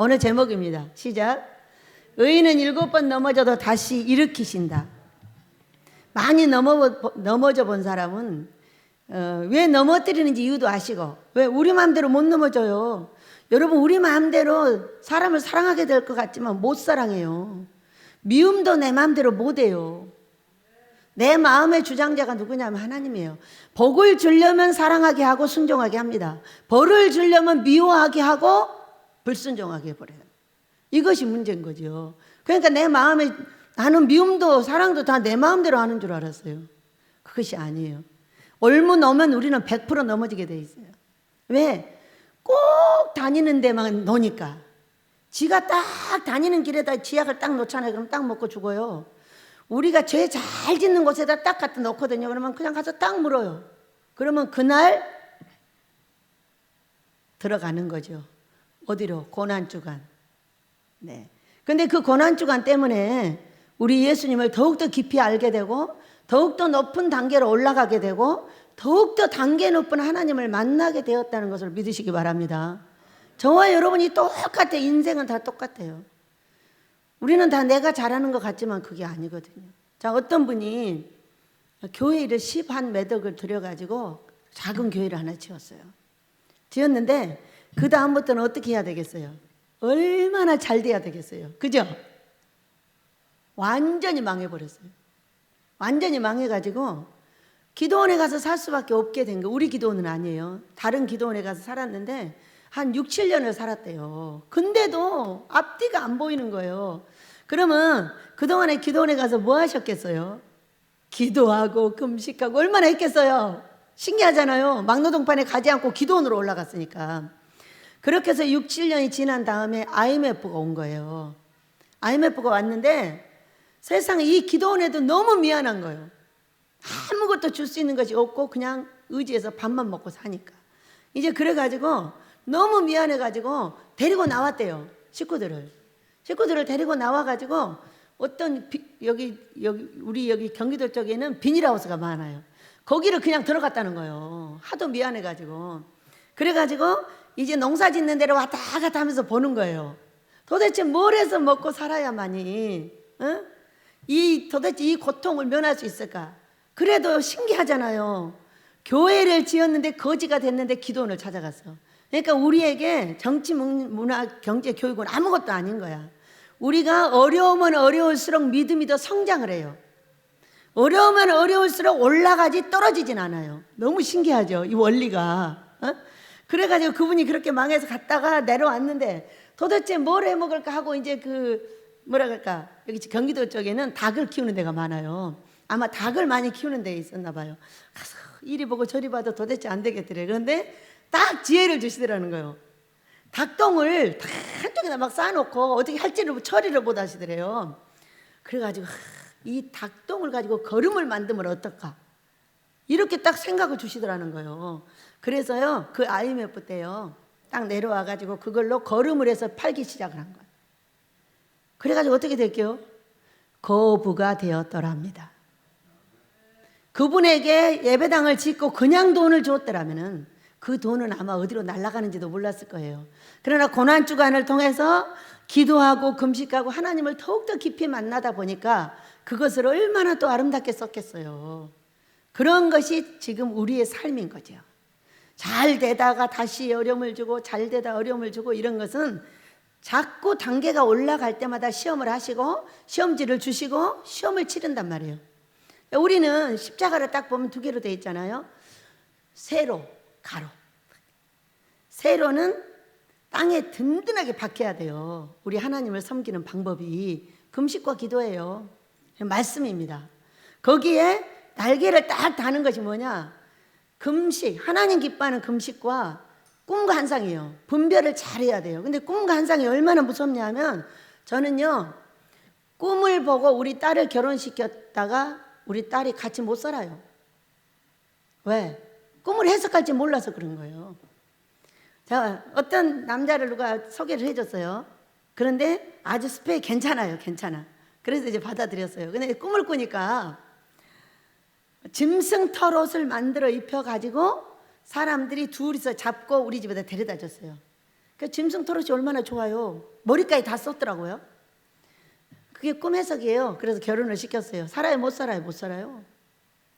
오늘 제목입니다. 시작. 의인은 7번 넘어져도 다시 일으키신다. 많이 넘어져 본 사람은 왜 넘어뜨리는지 이유도 아시고, 왜 우리 마음대로 못 넘어져요. 여러분, 우리 마음대로 사람을 사랑하게 될 것 같지만 못 사랑해요. 미움도 내 마음대로 못 해요. 내 마음의 주장자가 누구냐면 하나님이에요. 복을 주려면 사랑하게 하고 순종하게 합니다. 벌을 주려면 미워하게 하고 불순종하게 해버려요. 이것이 문제인 거죠. 그러니까 내 마음에 나는 미움도 사랑도 다 내 마음대로 하는 줄 알았어요. 그것이 아니에요. 올무 넘으면 우리는 100% 넘어지게 돼 있어요. 왜? 꼭 다니는 데만 노니까. 지가 딱 다니는 길에다 지약을 딱 놓잖아요. 그럼 딱 먹고 죽어요. 우리가 죄 잘 짓는 곳에다 딱 갖다 놓거든요. 그러면 그냥 가서 딱 물어요. 그러면 그날 들어가는 거죠. 어디로? 고난주간. 네. 근데 그 고난주간 때문에 우리 예수님을 더욱더 깊이 알게 되고 더욱더 높은 단계로 올라가게 되고 더욱더 단계 높은 하나님을 만나게 되었다는 것을 믿으시기 바랍니다. 저와 여러분이 똑같아요. 인생은 다 똑같아요. 우리는 다 내가 잘하는 것 같지만 그게 아니거든요. 자, 어떤 분이 교회를 10한 들여가지고 작은 교회를 하나 지었어요. 지었는데 그 다음부터는 어떻게 해야 되겠어요? 얼마나 잘 돼야 되겠어요? 그죠? 완전히 망해버렸어요. 완전히 망해가지고 기도원에 가서 살 수밖에 없게 된 거. 우리 기도원은 아니에요. 다른 기도원에 가서 살았는데 한 6, 7년을 살았대요. 근데도 앞뒤가 안 보이는 거예요. 그러면 그동안에 기도원에 가서 뭐 하셨겠어요? 기도하고 금식하고 얼마나 했겠어요? 신기하잖아요. 막노동판에 가지 않고 기도원으로 올라갔으니까. 그렇게 해서 6, 7년이 지난 다음에 IMF가 온 거예요. IMF가 왔는데 세상에 이 기도원에도 너무 미안한 거예요. 아무것도 줄 수 있는 것이 없고 그냥 의지해서 밥만 먹고 사니까. 이제 그래가지고 너무 미안해가지고 데리고 나왔대요. 식구들을 데리고 나와가지고 어떤 우리 여기 경기도 쪽에는 비닐하우스가 많아요. 거기를 그냥 들어갔다는 거예요. 하도 미안해가지고. 그래가지고 이제 농사 짓는 데로 왔다 갔다 하면서 보는 거예요. 도대체 뭘 해서 먹고 살아야만이 도대체 이 고통을 면할 수 있을까? 그래도 신기하잖아요. 교회를 지었는데 거지가 됐는데 기도원을 찾아갔어. 그러니까 우리에게 정치, 문화, 경제, 교육은 아무것도 아닌 거야. 우리가 어려우면 어려울수록 믿음이 더 성장을 해요. 어려우면 어려울수록 올라가지 떨어지진 않아요. 너무 신기하죠, 이 원리가. 그래가지고 그분이 그렇게 망해서 갔다가 내려왔는데 도대체 뭘 해 먹을까 하고 이제 뭐라 그럴까, 여기 경기도 쪽에는 닭을 키우는 데가 많아요. 아마 닭을 많이 키우는 데에 있었나 봐요. 가서 이리 보고 저리 봐도 도대체 안 되겠더래. 그런데 딱 지혜를 주시더라는 거예요. 닭똥을 다 한쪽에다 막 쌓아놓고 어떻게 할지를 처리를 못 하시더래요. 그래가지고 이 닭똥을 가지고 거름을 만들면 어떨까? 이렇게 딱 생각을 주시더라는 거예요. 그래서요, 그 IMF 때요, 딱 내려와가지고 그걸로 거름을 해서 팔기 시작을 한 거예요. 그래가지고 어떻게 될게요? 거부가 되었더랍니다. 그분에게 예배당을 짓고 그냥 돈을 줬더라면은 그 돈은 아마 어디로 날아가는지도 몰랐을 거예요. 그러나 고난주간을 통해서 기도하고 금식하고 하나님을 더욱더 깊이 만나다 보니까 그것을 얼마나 또 아름답게 썼겠어요. 그런 것이 지금 우리의 삶인 거죠. 잘 되다가 다시 어려움을 주고 잘 되다 어려움을 주고 이런 것은 자꾸 단계가 올라갈 때마다 시험을 하시고 시험지를 주시고 시험을 치른단 말이에요. 우리는 십자가를 딱 보면 두 개로 되어 있잖아요. 세로, 가로. 세로는 땅에 든든하게 박혀야 돼요. 우리 하나님을 섬기는 방법이 금식과 기도예요. 말씀입니다. 거기에 날개를 딱 다는 것이 뭐냐? 금식, 하나님 기뻐하는 금식과 꿈과 환상이에요. 분별을 잘해야 돼요. 근데 꿈과 환상이 얼마나 무섭냐면, 저는요, 꿈을 보고 우리 딸을 결혼시켰다가 우리 딸이 같이 못 살아요. 왜? 꿈을 해석할지 몰라서 그런 거예요. 자, 어떤 남자를 누가 소개를 해줬어요. 그런데 아주 스펙이 괜찮아요. 괜찮아. 그래서 이제 받아들였어요. 근데 꿈을 꾸니까 짐승 털옷을 만들어 입혀가지고 사람들이 둘이서 잡고 우리 집에다 데려다 줬어요. 그 짐승 털옷이 얼마나 좋아요. 머리까지 다 썼더라고요. 그게 꿈 해석이에요. 그래서 결혼을 시켰어요. 살아요, 못 살아요? 못 살아요.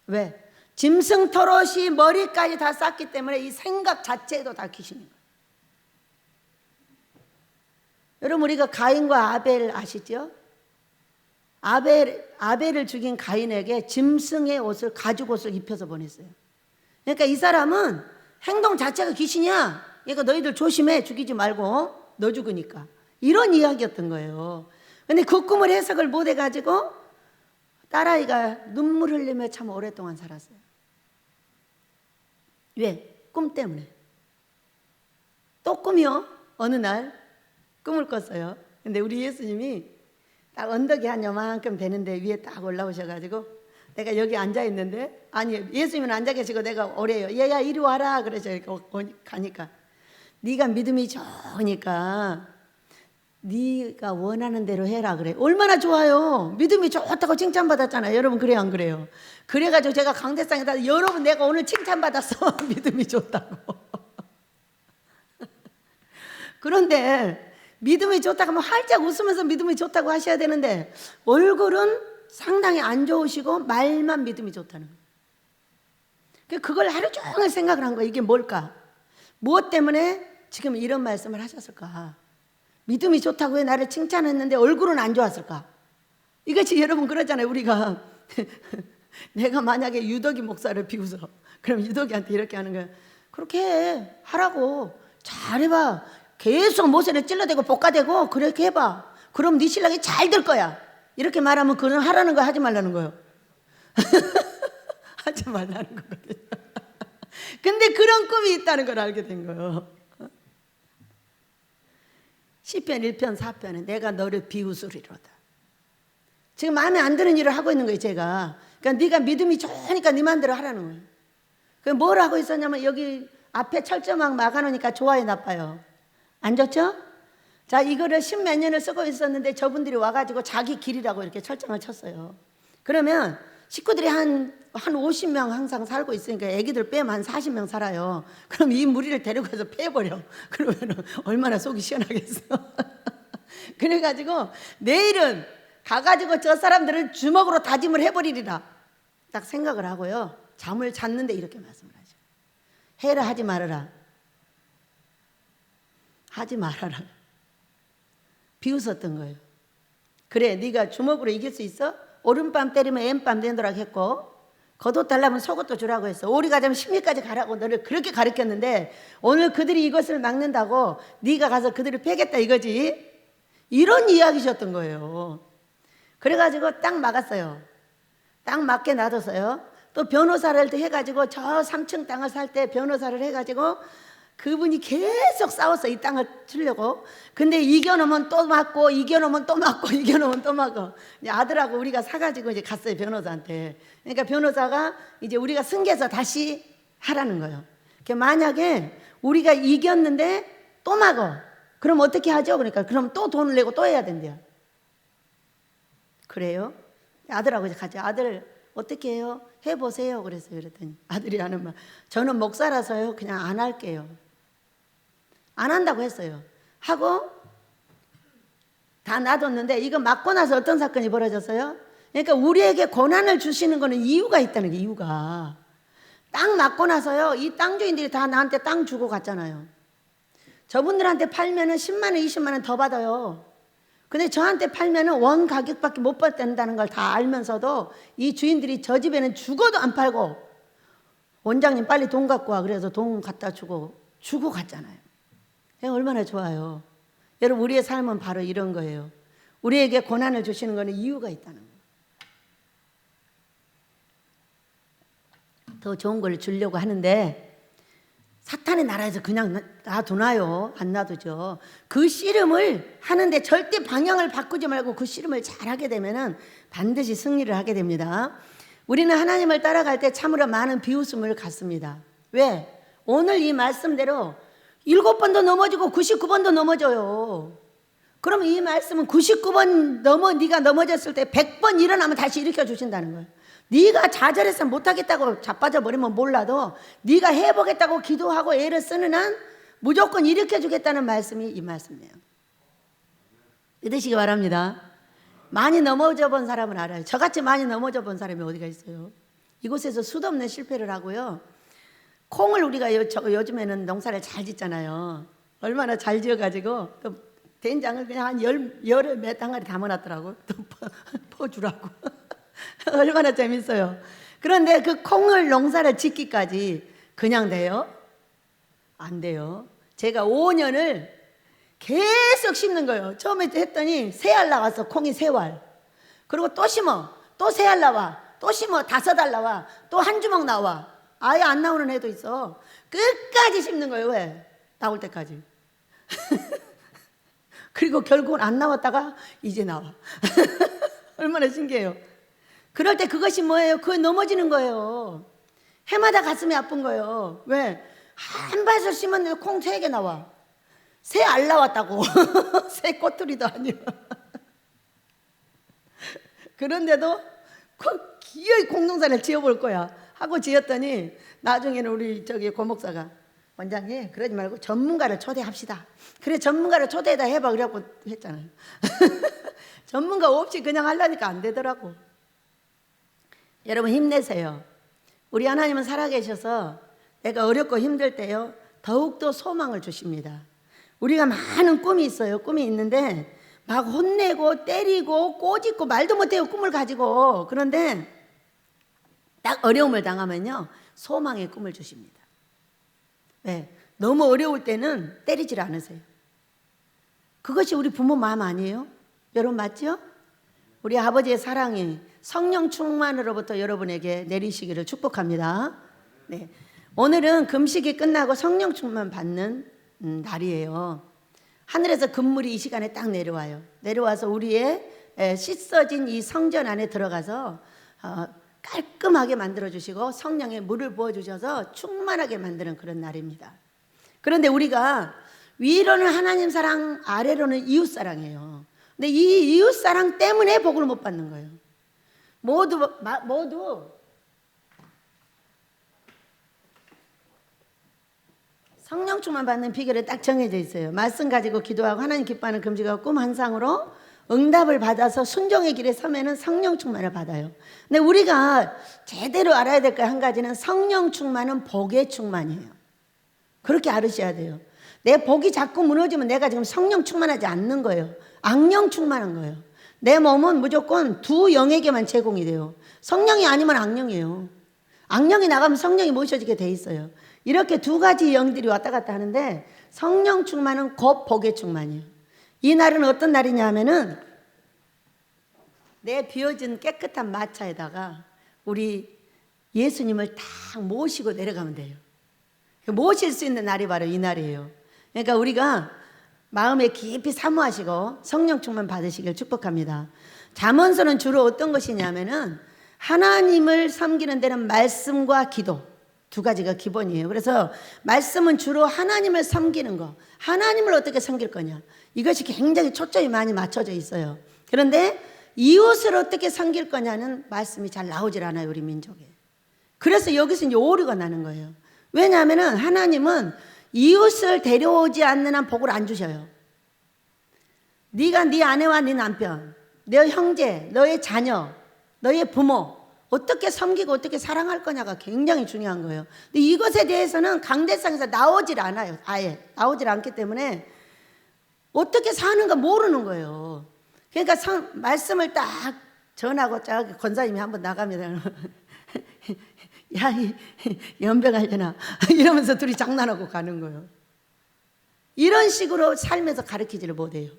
왜? 짐승 털옷이 머리까지 다 쌌기 때문에 이 생각 자체에도 다 귀신인 거예요. 여러분, 우리가 가인과 아벨 아시죠? 아벨을 죽인 가인에게 짐승의 옷을, 가죽 옷을 입혀서 보냈어요. 그러니까 이 사람은 행동 자체가 귀신이야. 그러니까 너희들 조심해, 죽이지 말고, 너 죽으니까. 이런 이야기였던 거예요. 근데 그 꿈을 해석을 못 해가지고 딸아이가 눈물 흘리며 참 오랫동안 살았어요. 왜? 꿈 때문에. 또 꿈이요. 어느 날 꿈을 꿨어요. 근데 우리 예수님이 딱 언덕이 한 요만큼 되는데 위에 딱 올라오셔가지고 내가 여기 앉아있는데, 아니 예수님은 앉아 계시고 내가 오래요. 얘야 이리 와라. 그래서 이렇게 가니까 네가 믿음이 좋으니까 네가 원하는 대로 해라 그래. 얼마나 좋아요. 믿음이 좋다고 칭찬받았잖아요. 여러분, 그래요 안 그래요? 그래가지고 제가 강대상에다 여러분 내가 오늘 칭찬받았어. 믿음이 좋다고. 그런데 믿음이 좋다고 하면 활짝 웃으면서 믿음이 좋다고 하셔야 되는데 얼굴은 상당히 안 좋으시고 말만 믿음이 좋다는 거예요. 그걸 하루 종일 생각을 한 거예요. 이게 뭘까? 무엇 때문에 지금 이런 말씀을 하셨을까? 믿음이 좋다고 왜 나를 칭찬했는데 얼굴은 안 좋았을까? 이것이 여러분 그러잖아요. 우리가 내가 만약에 유덕이 목사를 비웃어. 그럼 유덕이한테 이렇게 하는 거야. 그렇게 해. 하라고. 잘해봐. 계속 모세를 찔러대고 볶아대고 그렇게 해봐. 그럼 네 신랑이 잘 될 거야. 이렇게 말하면 그는 하라는 거 하지 말라는 거예요. 하지 말라는 거거든요. 근데 그런 꿈이 있다는 걸 알게 된 거예요. 시편 1편 4편에 내가 너를 비웃으리로다. 지금 마음에 안 드는 일을 하고 있는 거예요, 제가. 그러니까 네가 믿음이 좋으니까 네 마음대로 하라는 거예요. 그럼 뭘 하고 있었냐면 여기 앞에 철조망 막아놓으니까 좋아요, 나빠요? 안 좋죠? 자, 이거를 10몇 년을 쓰고 있었는데 저분들이 와가지고 자기 길이라고 이렇게 철장을 쳤어요. 그러면 식구들이 한 50명 항상 살고 있으니까 애기들 빼면 한 40명 살아요. 그럼 이 무리를 데려가서 패버려. 그러면 얼마나 속이 시원하겠어. 그래가지고 내일은 가가지고 저 사람들을 주먹으로 다짐을 해버리리라. 딱 생각을 하고요. 잠을 잤는데 이렇게 말씀을 하죠. 해라 하지 말아라. 하지 말아라. 비웃었던 거예요. 그래, 네가 주먹으로 이길 수 있어? 오른밤 때리면 왼밤 되도록 했고 겉옷 달라면 속옷도 주라고 했어. 오리 가자면 심리까지 가라고 너를 그렇게 가르쳤는데 오늘 그들이 이것을 막는다고 네가 가서 그들을 패겠다 이거지. 이런 이야기셨던 거예요. 그래가지고 딱 막았어요. 딱 맞게 놔뒀어요. 또 변호사를 해가지고 저 3층 땅을 살 때 변호사를 해가지고 그분이 계속 싸웠어. 이 땅을 주려고. 근데 이겨놓으면 또 맞고 이겨놓으면 또 맞고 이겨놓으면 또 맞고. 이제 아들하고 우리가 사가지고 이제 갔어요, 변호사한테. 그러니까 변호사가 이제 우리가 승계해서 다시 하라는 거예요. 만약에 우리가 이겼는데 또 막어. 그럼 어떻게 하죠? 그러니까 그럼 또 돈을 내고 또 해야 된대요. 그래요? 아들하고 이제 가죠. 아들 어떻게 해요? 해보세요. 그랬어요. 그랬더니 아들이 하는 말, 저는 목사라서요 그냥 안 할게요. 안 한다고 했어요. 하고 다 놔뒀는데 이거 맞고 나서 어떤 사건이 벌어졌어요? 그러니까 우리에게 고난을 주시는 거는 이유가 있다는 게, 이유가. 땅 맞고 나서요 이 땅 주인들이 다 나한테 땅 주고 갔잖아요. 저분들한테 팔면은 10만 원 20만 원 더 받아요. 근데 저한테 팔면은 원 가격밖에 못 받는다는 걸 다 알면서도 이 주인들이 저 집에는 죽어도 안 팔고 원장님 빨리 돈 갖고 와 그래서 돈 갖다 주고 갔잖아요. 얼마나 좋아요. 여러분, 우리의 삶은 바로 이런 거예요. 우리에게 고난을 주시는 거는 이유가 있다는 거예요. 더 좋은 걸 주려고 하는데 사탄의 나라에서 그냥 놔두나요? 안 놔두죠. 그 씨름을 하는데 절대 방향을 바꾸지 말고 그 씨름을 잘하게 되면은 반드시 승리를 하게 됩니다. 우리는 하나님을 따라갈 때 참으로 많은 비웃음을 갖습니다. 왜? 오늘 이 말씀대로 7번도 넘어지고 99번도 넘어져요. 그럼 이 말씀은 99번 네가 넘어졌을 때 100번 일어나면 다시 일으켜 주신다는 거예요. 네가 좌절해서 못하겠다고 자빠져 버리면 몰라도 네가 해보겠다고 기도하고 애를 쓰는 한 무조건 일으켜 주겠다는 말씀이 이 말씀이에요. 믿으시기 바랍니다. 많이 넘어져 본 사람은 알아요. 저같이 많이 넘어져 본 사람이 어디가 있어요. 이곳에서 수도 없는 실패를 하고요. 콩을 우리가 요즘에는 농사를 잘 짓잖아요. 얼마나 잘 지어가지고 된장을 그냥 한 열에 몇 항아리 담아놨더라고. 또 퍼주라고. 얼마나 재밌어요. 그런데 그 콩을 농사를 짓기까지 그냥 돼요? 안 돼요. 제가 5년을 계속 심는 거예요. 처음에 했더니 세 알 나왔어. 콩이 세 알. 그리고 또 심어. 또 세 알 나와. 또 심어. 5알 나와. 또 한 주먹 나와. 아예 안 나오는 애도 있어. 끝까지 심는 거예요. 왜? 나올 때까지. 그리고 결국은 안 나왔다가 이제 나와. 얼마나 신기해요. 그럴 때 그것이 뭐예요? 그거 넘어지는 거예요. 해마다 가슴이 아픈 거예요. 왜? 한 밭을 심었는데 콩 3개 나와. 새 알 나왔다고. 새 꼬투리도 아니야. 그런데도 기어이 공동사를 지어볼 거야 하고 지었더니 나중에는 우리 고목사가 원장님 그러지 말고 전문가를 초대합시다. 그래 전문가를 초대해다 해봐 그래갖고 했잖아요. 전문가 없이 그냥 하려니까 안 되더라고. 여러분 힘내세요. 우리 하나님은 살아계셔서 내가 어렵고 힘들 때요 더욱더 소망을 주십니다. 우리가 많은 꿈이 있어요. 꿈이 있는데 막 혼내고 때리고 꼬집고 말도 못해요. 꿈을 가지고. 그런데 딱 어려움을 당하면요 소망의 꿈을 주십니다. 왜? 너무 어려울 때는 때리질 않으세요. 그것이 우리 부모 마음 아니에요? 여러분 맞죠? 우리 아버지의 사랑이 성령 충만으로부터 여러분에게 내리시기를 축복합니다. 네. 오늘은 금식이 끝나고 성령 충만 받는 날이에요. 하늘에서 금물이 이 시간에 딱 내려와요. 내려와서 우리의 씻어진 이 성전 안에 들어가서 깔끔하게 만들어주시고 성령의 물을 부어주셔서 충만하게 만드는 그런 날입니다. 그런데 우리가 위로는 하나님 사랑, 아래로는 이웃 사랑이에요. 근데 이 이웃 사랑 때문에 복을 못 받는 거예요. 모두 성령 충만 받는 비결이 딱 정해져 있어요. 말씀 가지고 기도하고 하나님 기뻐하는 금식하고 꿈 한 상으로 응답을 받아서 순종의 길에 서면은 성령 충만을 받아요. 근데 우리가 제대로 알아야 될 거 한 가지는 성령 충만은 복의 충만이에요. 그렇게 알으셔야 돼요. 내 복이 자꾸 무너지면 내가 지금 성령 충만하지 않는 거예요. 악령 충만한 거예요. 내 몸은 무조건 두 영에게만 제공이 돼요. 성령이 아니면 악령이에요. 악령이 나가면 성령이 모셔지게 돼 있어요. 이렇게 두 가지 영들이 왔다 갔다 하는데 성령 충만은 곧 복의 충만이에요. 이 날은 어떤 날이냐 하면은 내 비워진 깨끗한 마차에다가 우리 예수님을 딱 모시고 내려가면 돼요. 모실 수 있는 날이 바로 이 날이에요. 그러니까 우리가 마음에 깊이 사모하시고 성령 충만 받으시길 축복합니다. 잠언서는 주로 어떤 것이냐면은 하나님을 섬기는 데는 말씀과 기도 두 가지가 기본이에요. 그래서 말씀은 주로 하나님을 섬기는 거, 하나님을 어떻게 섬길 거냐, 이것이 굉장히 초점이 많이 맞춰져 있어요. 그런데 이웃을 어떻게 섬길 거냐는 말씀이 잘 나오질 않아요, 우리 민족에. 그래서 여기서 이제 오류가 나는 거예요. 왜냐하면은 하나님은 이웃을 데려오지 않는 한 복을 안 주셔요. 네가 네 아내와 네 남편, 너 형제, 너의 자녀, 너의 부모 어떻게 섬기고 어떻게 사랑할 거냐가 굉장히 중요한 거예요. 근데 이것에 대해서는 강대상에서 나오질 않아요. 아예 나오질 않기 때문에 어떻게 사는가 모르는 거예요. 그러니까 말씀을 딱 전하고 딱 권사님이 한번 나가면 야, 연병하려나 이러면서 둘이 장난하고 가는 거예요. 이런 식으로 살면서 가르치지를 못해요.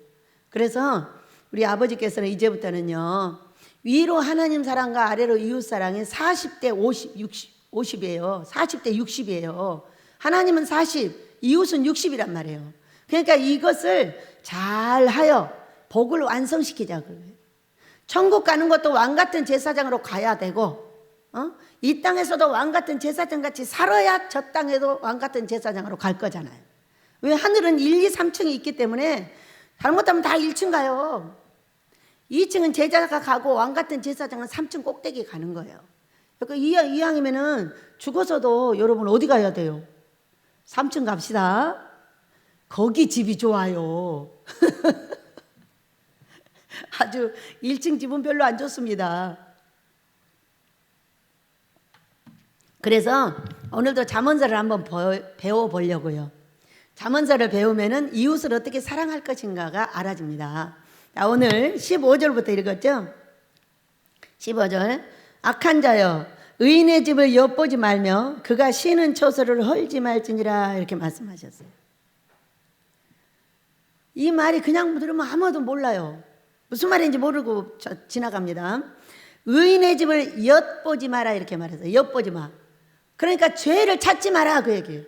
그래서 우리 아버지께서는 이제부터는요 위로 하나님 사랑과 아래로 이웃 사랑이 40대 50이에요. 40대 60이에요. 하나님은 40, 이웃은 60이란 말이에요. 그러니까 이것을 잘하여 복을 완성시키자 그래요. 천국 가는 것도 왕 같은 제사장으로 가야 되고, 이 땅에서도 왕 같은 제사장 같이 살아야 저 땅에도 왕 같은 제사장으로 갈 거잖아요. 왜? 하늘은 1, 2, 3층이 있기 때문에 잘못하면 다 1층 가요. 2층은 제자가 가고 왕 같은 제사장은 3층 꼭대기 가는 거예요. 그러니까 이왕이면은 죽어서도 여러분 어디 가야 돼요? 3층 갑시다. 거기 집이 좋아요. 아주 1층 집은 별로 안 좋습니다. 그래서 오늘도 잠언서를 한번 배워보려고요. 잠언서를 배우면은 이웃을 어떻게 사랑할 것인가가 알아집니다. 자, 오늘 15절부터 읽었죠? 15절. 악한 자여 의인의 집을 엿보지 말며 그가 쉬는 처소를 헐지 말지니라, 이렇게 말씀하셨어요. 이 말이 그냥 들으면 아무도 몰라요. 무슨 말인지 모르고 지나갑니다. 의인의 집을 엿보지 마라, 이렇게 말했어요. 엿보지 마. 그러니까 죄를 찾지 마라, 그 얘기예요.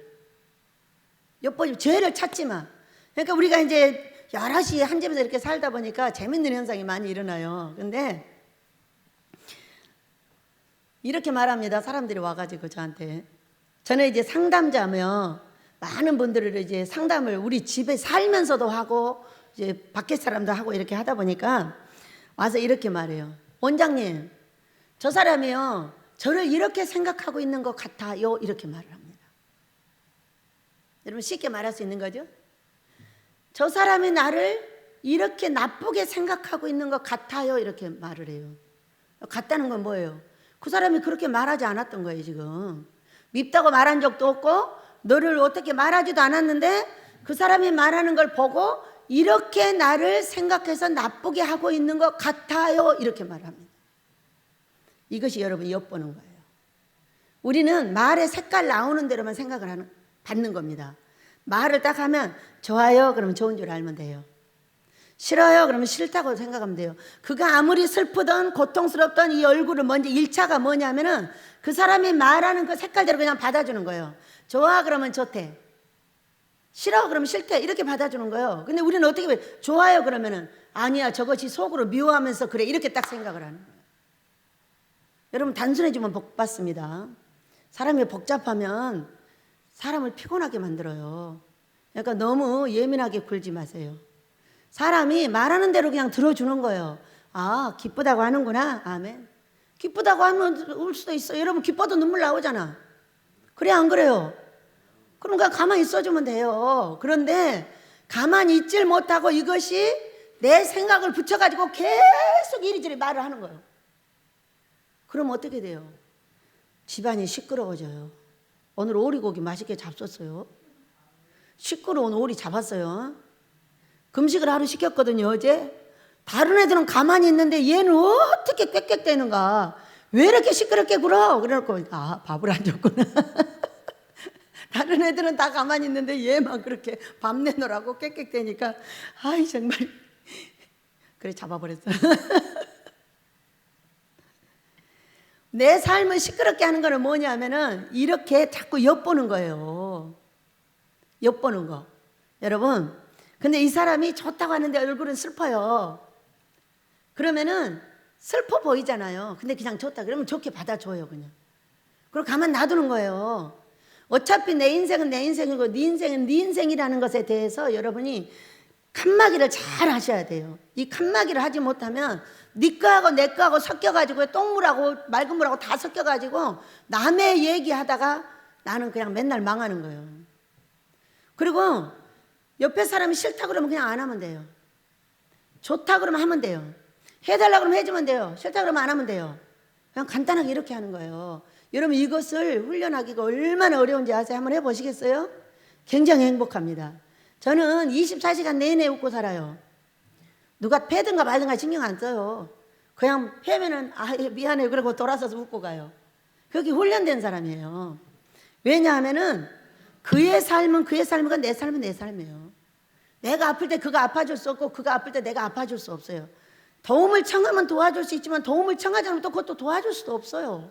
엿보지, 죄를 찾지 마. 그러니까 우리가 이제 여럿이 한 집에서 이렇게 살다 보니까 재밌는 현상이 많이 일어나요. 근데 이렇게 말합니다. 사람들이 와가지고 저한테. 저는 이제 상담자며 많은 분들을 이제 상담을 우리 집에 살면서도 하고 이제 밖에 사람도 하고 이렇게 하다 보니까 와서 이렇게 말해요. 원장님, 저 사람이요, 저를 이렇게 생각하고 있는 것 같아요, 이렇게 말을 합니다. 여러분 쉽게 말할 수 있는 거죠? 저 사람이 나를 이렇게 나쁘게 생각하고 있는 것 같아요, 이렇게 말을 해요. 같다는 건 뭐예요? 그 사람이 그렇게 말하지 않았던 거예요. 지금 밉다고 말한 적도 없고 너를 어떻게 말하지도 않았는데 그 사람이 말하는 걸 보고 이렇게 나를 생각해서 나쁘게 하고 있는 것 같아요, 이렇게 말합니다. 이것이 여러분 엿보는 거예요. 우리는 말의 색깔 나오는 대로만 생각을 받는 겁니다. 말을 딱 하면 좋아요, 그러면 좋은 줄 알면 돼요. 싫어요, 그러면 싫다고 생각하면 돼요. 그가 아무리 슬프던 고통스럽던 이 얼굴을 먼저 1차가 뭐냐면은 그 사람이 말하는 그 색깔대로 그냥 받아주는 거예요. 좋아, 그러면 좋대. 싫어, 그러면 싫대. 이렇게 받아주는 거예요. 근데 우리는 어떻게 해? 좋아요, 그러면은 아니야, 저것이 속으로 미워하면서 그래, 이렇게 딱 생각을 하는 거예요. 여러분 단순해지면 복 받습니다. 사람이 복잡하면 사람을 피곤하게 만들어요. 그러니까 너무 예민하게 굴지 마세요. 사람이 말하는 대로 그냥 들어주는 거예요. 아, 기쁘다고 하는구나. 아멘. 기쁘다고 하면 울 수도 있어요. 여러분 기뻐도 눈물 나오잖아. 그래, 안 그래요? 그러니까 가만히 있어주면 돼요. 그런데 가만히 있질 못하고 이것이 내 생각을 붙여가지고 계속 이리저리 말을 하는 거예요. 그럼 어떻게 돼요? 집안이 시끄러워져요. 오늘 오리고기 맛있게 잡섰어요. 시끄러운 오리 잡았어요. 금식을 하루 시켰거든요, 어제. 다른 애들은 가만히 있는데 얘는 어떻게 꽥꽥대는가. 왜 이렇게 시끄럽게 굴어? 그래놓고 아, 밥을 안 줬구나. 다른 애들은 다 가만히 있는데 얘만 그렇게 밥 내놓으라고 꽥꽥대니까 아이 정말. 그래, 잡아버렸어. 내 삶을 시끄럽게 하는 거는 뭐냐면은 이렇게 자꾸 엿보는 거예요. 엿보는 거. 여러분, 근데 이 사람이 좋다고 하는데 얼굴은 슬퍼요. 그러면은 슬퍼 보이잖아요. 근데 그냥 좋다 그러면 좋게 받아줘요, 그냥. 그리고 가만 놔두는 거예요. 어차피 내 인생은 내 인생이고 네 인생은 네 인생이라는 것에 대해서 여러분이 칸막이를 잘 하셔야 돼요. 이 칸막이를 하지 못하면 네 거하고 내 거하고 섞여가지고 똥물하고 맑은 물하고 다 섞여가지고 남의 얘기하다가 나는 그냥 맨날 망하는 거예요. 그리고 옆에 사람이 싫다 그러면 그냥 안 하면 돼요. 좋다 그러면 하면 돼요. 해달라 그러면 해주면 돼요. 싫다 그러면 안 하면 돼요. 그냥 간단하게 이렇게 하는 거예요. 여러분 이것을 훈련하기가 얼마나 어려운지 아세요? 한번 해보시겠어요? 굉장히 행복합니다. 저는 24시간 내내 웃고 살아요. 누가 패든가 말든가 신경 안 써요. 그냥 패면은 아 미안해요 그러고 돌아서서 웃고 가요. 그렇게 훈련된 사람이에요. 왜냐하면은 그의 삶은 그의 삶이고 내 삶은 내 삶이에요. 내가 아플 때 그가 아파줄 수 없고 그가 아플 때 내가 아파줄 수 없어요. 도움을 청하면 도와줄 수 있지만 도움을 청하지 않으면 또 그것도 도와줄 수도 없어요.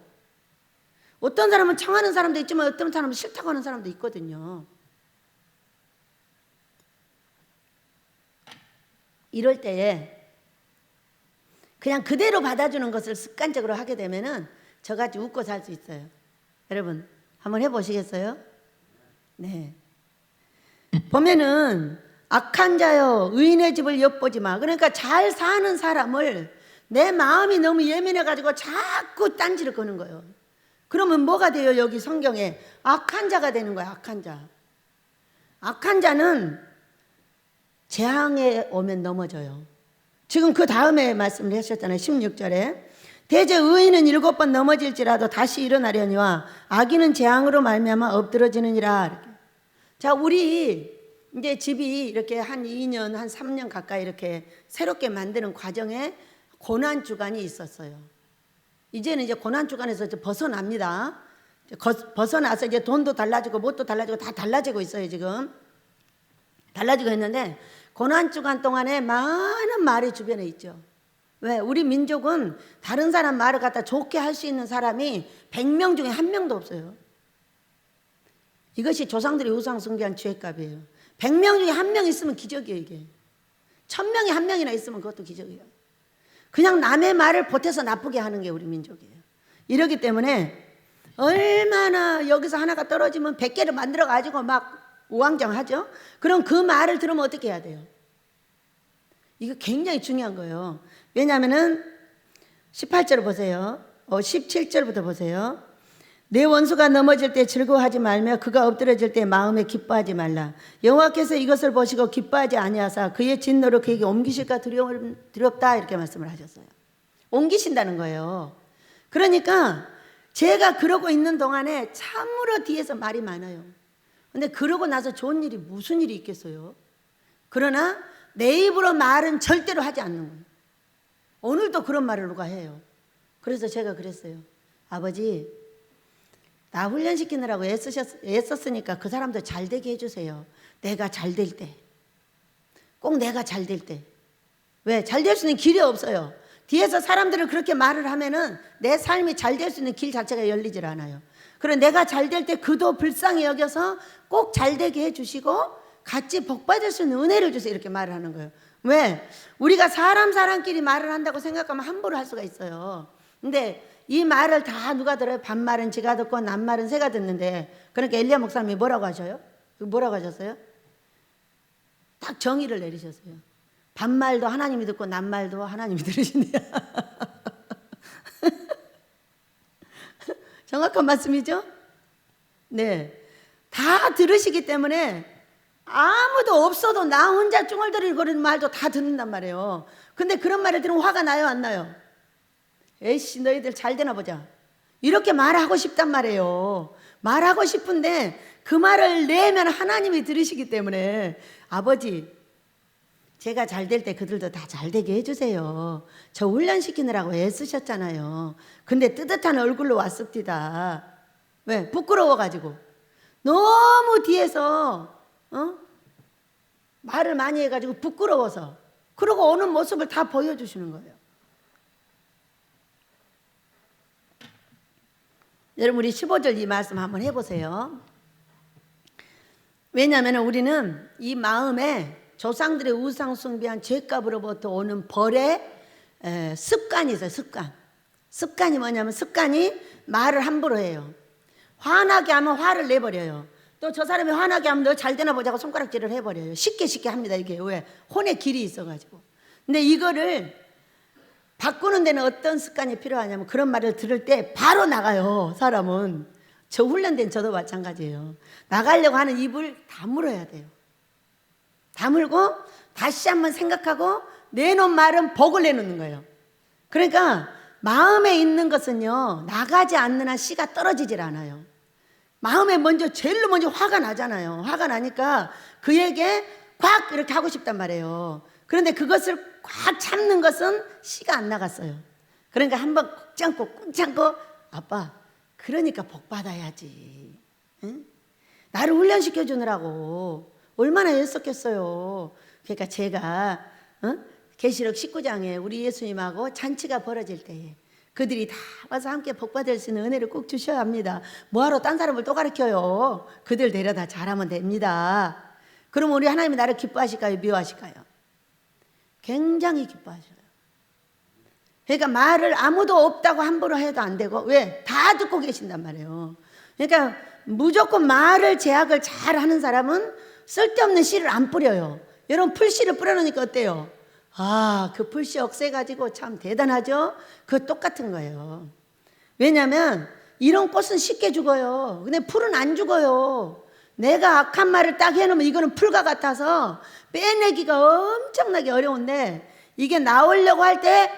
어떤 사람은 청하는 사람도 있지만 어떤 사람은 싫다고 하는 사람도 있거든요. 이럴 때에 그냥 그대로 받아주는 것을 습관적으로 하게 되면은 저같이 웃고 살 수 있어요. 여러분 한번 해보시겠어요? 네. 보면은 악한 자여 의인의 집을 엿보지 마. 그러니까 잘 사는 사람을 내 마음이 너무 예민해가지고 자꾸 딴지를 거는 거예요. 그러면 뭐가 돼요? 여기 성경에 악한 자가 되는 거야. 악한 자. 악한 자는 재앙에 오면 넘어져요. 지금 그 다음에 말씀을 하셨잖아요. 16절에 대저 의인은 7번 넘어질지라도 다시 일어나려니와 악인은 재앙으로 말미암아 엎드러지느니라. 이렇게. 자, 우리 이제 집이 이렇게 한 2년, 한 3년 가까이 이렇게 새롭게 만드는 과정에 고난 주간이 있었어요. 이제는 이제 고난 주간에서 이제 벗어납니다. 벗어나서 이제 돈도 달라지고 뭣도 달라지고 다 달라지고 있어요. 지금 달라지고 있는데 고난 주간 동안에 많은 말이 주변에 있죠. 왜? 우리 민족은 다른 사람 말을 갖다 좋게 할 수 있는 사람이 100명 중에 1명도 없어요. 이것이 조상들이 우상 숭배한 죄값이에요. 100명 중에 1명 있으면 기적이에요. 이게 1000명이 1명이나 있으면 그것도 기적이에요. 그냥 남의 말을 보태서 나쁘게 하는 게 우리 민족이에요. 이러기 때문에 얼마나 여기서 하나가 떨어지면 100개를 만들어 가지고 막 우왕좌왕하죠. 그럼 그 말을 들으면 어떻게 해야 돼요? 이거 굉장히 중요한 거예요. 왜냐하면은 18절 보세요. 17절부터 보세요. 내 원수가 넘어질 때 즐거워하지 말며 그가 엎드러질 때 마음에 기뻐하지 말라. 여호와께서 이것을 보시고 기뻐하지 아니하사 그의 진노를 그에게 옮기실까 두렵다 이렇게 말씀을 하셨어요. 옮기신다는 거예요. 그러니까 제가 그러고 있는 동안에 참으로 뒤에서 말이 많아요. 근데 그러고 나서 좋은 일이 무슨 일이 있겠어요? 그러나 내 입으로 말은 절대로 하지 않는 거예요. 오늘도 그런 말을 누가 해요. 그래서 제가 그랬어요. 아버지, 나 훈련시키느라고 애썼으니까 그 사람도 잘 되게 해주세요. 내가 잘 될 때. 꼭 내가 잘 될 때. 왜? 잘 될 수 있는 길이 없어요. 뒤에서 사람들을 그렇게 말을 하면은 내 삶이 잘 될 수 있는 길 자체가 열리질 않아요. 그래 내가 잘 될 때 그도 불쌍히 여겨서 꼭 잘 되게 해주시고 같이 복 받을 수 있는 은혜를 주세요. 이렇게 말을 하는 거예요. 왜? 우리가 사람끼리 말을 한다고 생각하면 함부로 할 수가 있어요. 근데 이 말을 다 누가 들어요? 반말은 지가 듣고 낱말은 새가 듣는데, 그러니까 엘리야 목사님이 뭐라고 하셔요? 뭐라고 하셨어요? 딱 정의를 내리셨어요. 반말도 하나님이 듣고 낱말도 하나님이 들으신대요. 정확한 말씀이죠? 네. 다 들으시기 때문에 아무도 없어도 나 혼자 쭝얼거리는 말도 다 듣는단 말이에요. 근데 그런 말을 들으면 화가 나요, 안 나요? 에이씨, 너희들 잘 되나 보자. 이렇게 말하고 싶단 말이에요. 말하고 싶은데 그 말을 내면 하나님이 들으시기 때문에 아버지, 제가 잘 될 때 그들도 다 잘 되게 해주세요. 저 훈련시키느라고 애쓰셨잖아요. 근데 뜨뜻한 얼굴로 왔습니다. 왜? 부끄러워가지고. 너무 뒤에서 말을 많이 해가지고 부끄러워서. 그러고 오는 모습을 다 보여주시는 거예요. 여러분 우리 15절 이 말씀 한번 해보세요. 왜냐하면 우리는 이 마음에 조상들의 우상 숭배한 죄값으로부터 오는 벌의 습관이 있어요. 습관이 뭐냐면 습관이 말을 함부로 해요. 화나게 하면 화를 내버려요. 또 저 사람이 화나게 하면 너 잘 되나 보자고 손가락질을 해버려요. 쉽게 합니다. 이게 왜? 혼의 길이 있어가지고. 근데 이거를 바꾸는 데는 어떤 습관이 필요하냐면 그런 말을 들을 때 바로 나가요. 사람은. 저 훈련된 저도 마찬가지예요. 나가려고 하는 입을 다물어야 돼요. 다물고 다시 한번 생각하고 내놓은 말은 복을 내놓는 거예요. 그러니까 마음에 있는 것은요 나가지 않는 한 씨가 떨어지질 않아요. 마음에 제일로 먼저 화가 나잖아요. 화가 나니까 그에게 꽉 이렇게 하고 싶단 말이에요. 그런데 그것을 꽉 참는 것은 씨가 안 나갔어요. 그러니까 한번 꾹 참고 아빠 그러니까 복 받아야지. 응? 나를 훈련시켜 주느라고 얼마나 애썼겠어요. 그러니까 제가 계시록 19장에 우리 예수님하고 잔치가 벌어질 때에 그들이 다 와서 함께 복 받을 수 있는 은혜를 꼭 주셔야 합니다. 뭐하러 딴 사람을 또 가르쳐요. 그들 데려다 잘하면 됩니다. 그럼 우리 하나님이 나를 기뻐하실까요? 미워하실까요? 굉장히 기뻐하셔요. 그러니까 말을 아무도 없다고 함부로 해도 안 되고 왜? 다 듣고 계신단 말이에요. 그러니까 무조건 말을 제약을 잘 하는 사람은 쓸데없는 씨를 안 뿌려요. 여러분 풀씨를 뿌려놓으니까 어때요? 아, 그 풀씨 억세가지고 참 대단하죠? 그거 똑같은 거예요. 왜냐하면 이런 꽃은 쉽게 죽어요. 근데 풀은 안 죽어요. 내가 악한 말을 딱 해놓으면 이거는 풀과 같아서 빼내기가 엄청나게 어려운데 이게 나오려고 할 때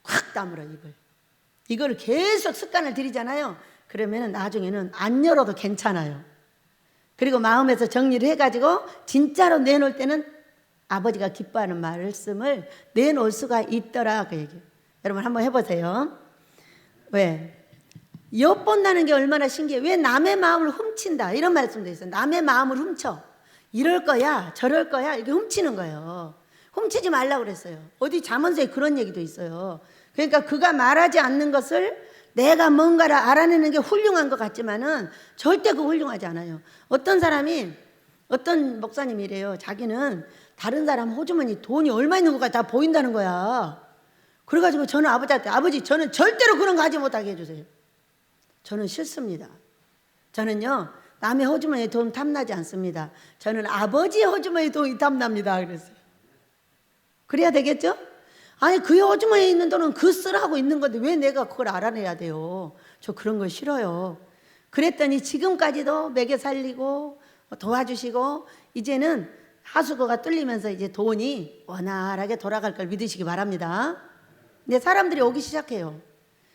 확 다물어 입을. 이걸 계속 습관을 들이잖아요. 그러면 나중에는 안 열어도 괜찮아요. 그리고 마음에서 정리를 해가지고 진짜로 내놓을 때는 아버지가 기뻐하는 말씀을 내놓을 수가 있더라 그 얘기. 여러분 한번 해보세요. 왜? 엿본다는 게 얼마나 신기해. 왜 남의 마음을 훔친다 이런 말씀도 있어요. 남의 마음을 훔쳐. 이럴 거야 저럴 거야 이렇게 훔치는 거예요. 훔치지 말라고 그랬어요. 어디 잠언서에 그런 얘기도 있어요. 그러니까 그가 말하지 않는 것을 내가 뭔가를 알아내는 게 훌륭한 것 같지만은 절대 그 훌륭하지 않아요. 어떤 사람이 어떤 목사님이래요. 자기는 다른 사람 호주머니 돈이 얼마 있는 것까지 다 보인다는 거야. 그래가지고 저는 아버지한테 아버지 저는 절대로 그런 거 하지 못하게 해주세요. 저는 싫습니다. 저는요 남의 호주머니에 돈 탐나지 않습니다. 저는 아버지의 호주머니에 돈이 탐납니다. 그랬어요. 그래야 되겠죠? 아니 그의 호주머니에 있는 돈은 그 쓰라고 있는 건데 왜 내가 그걸 알아내야 돼요? 저 그런 거 싫어요. 그랬더니 지금까지도 먹여 살리고 도와주시고 이제는 하수구가 뚫리면서 이제 돈이 원활하게 돌아갈 걸 믿으시기 바랍니다. 근데 사람들이 오기 시작해요.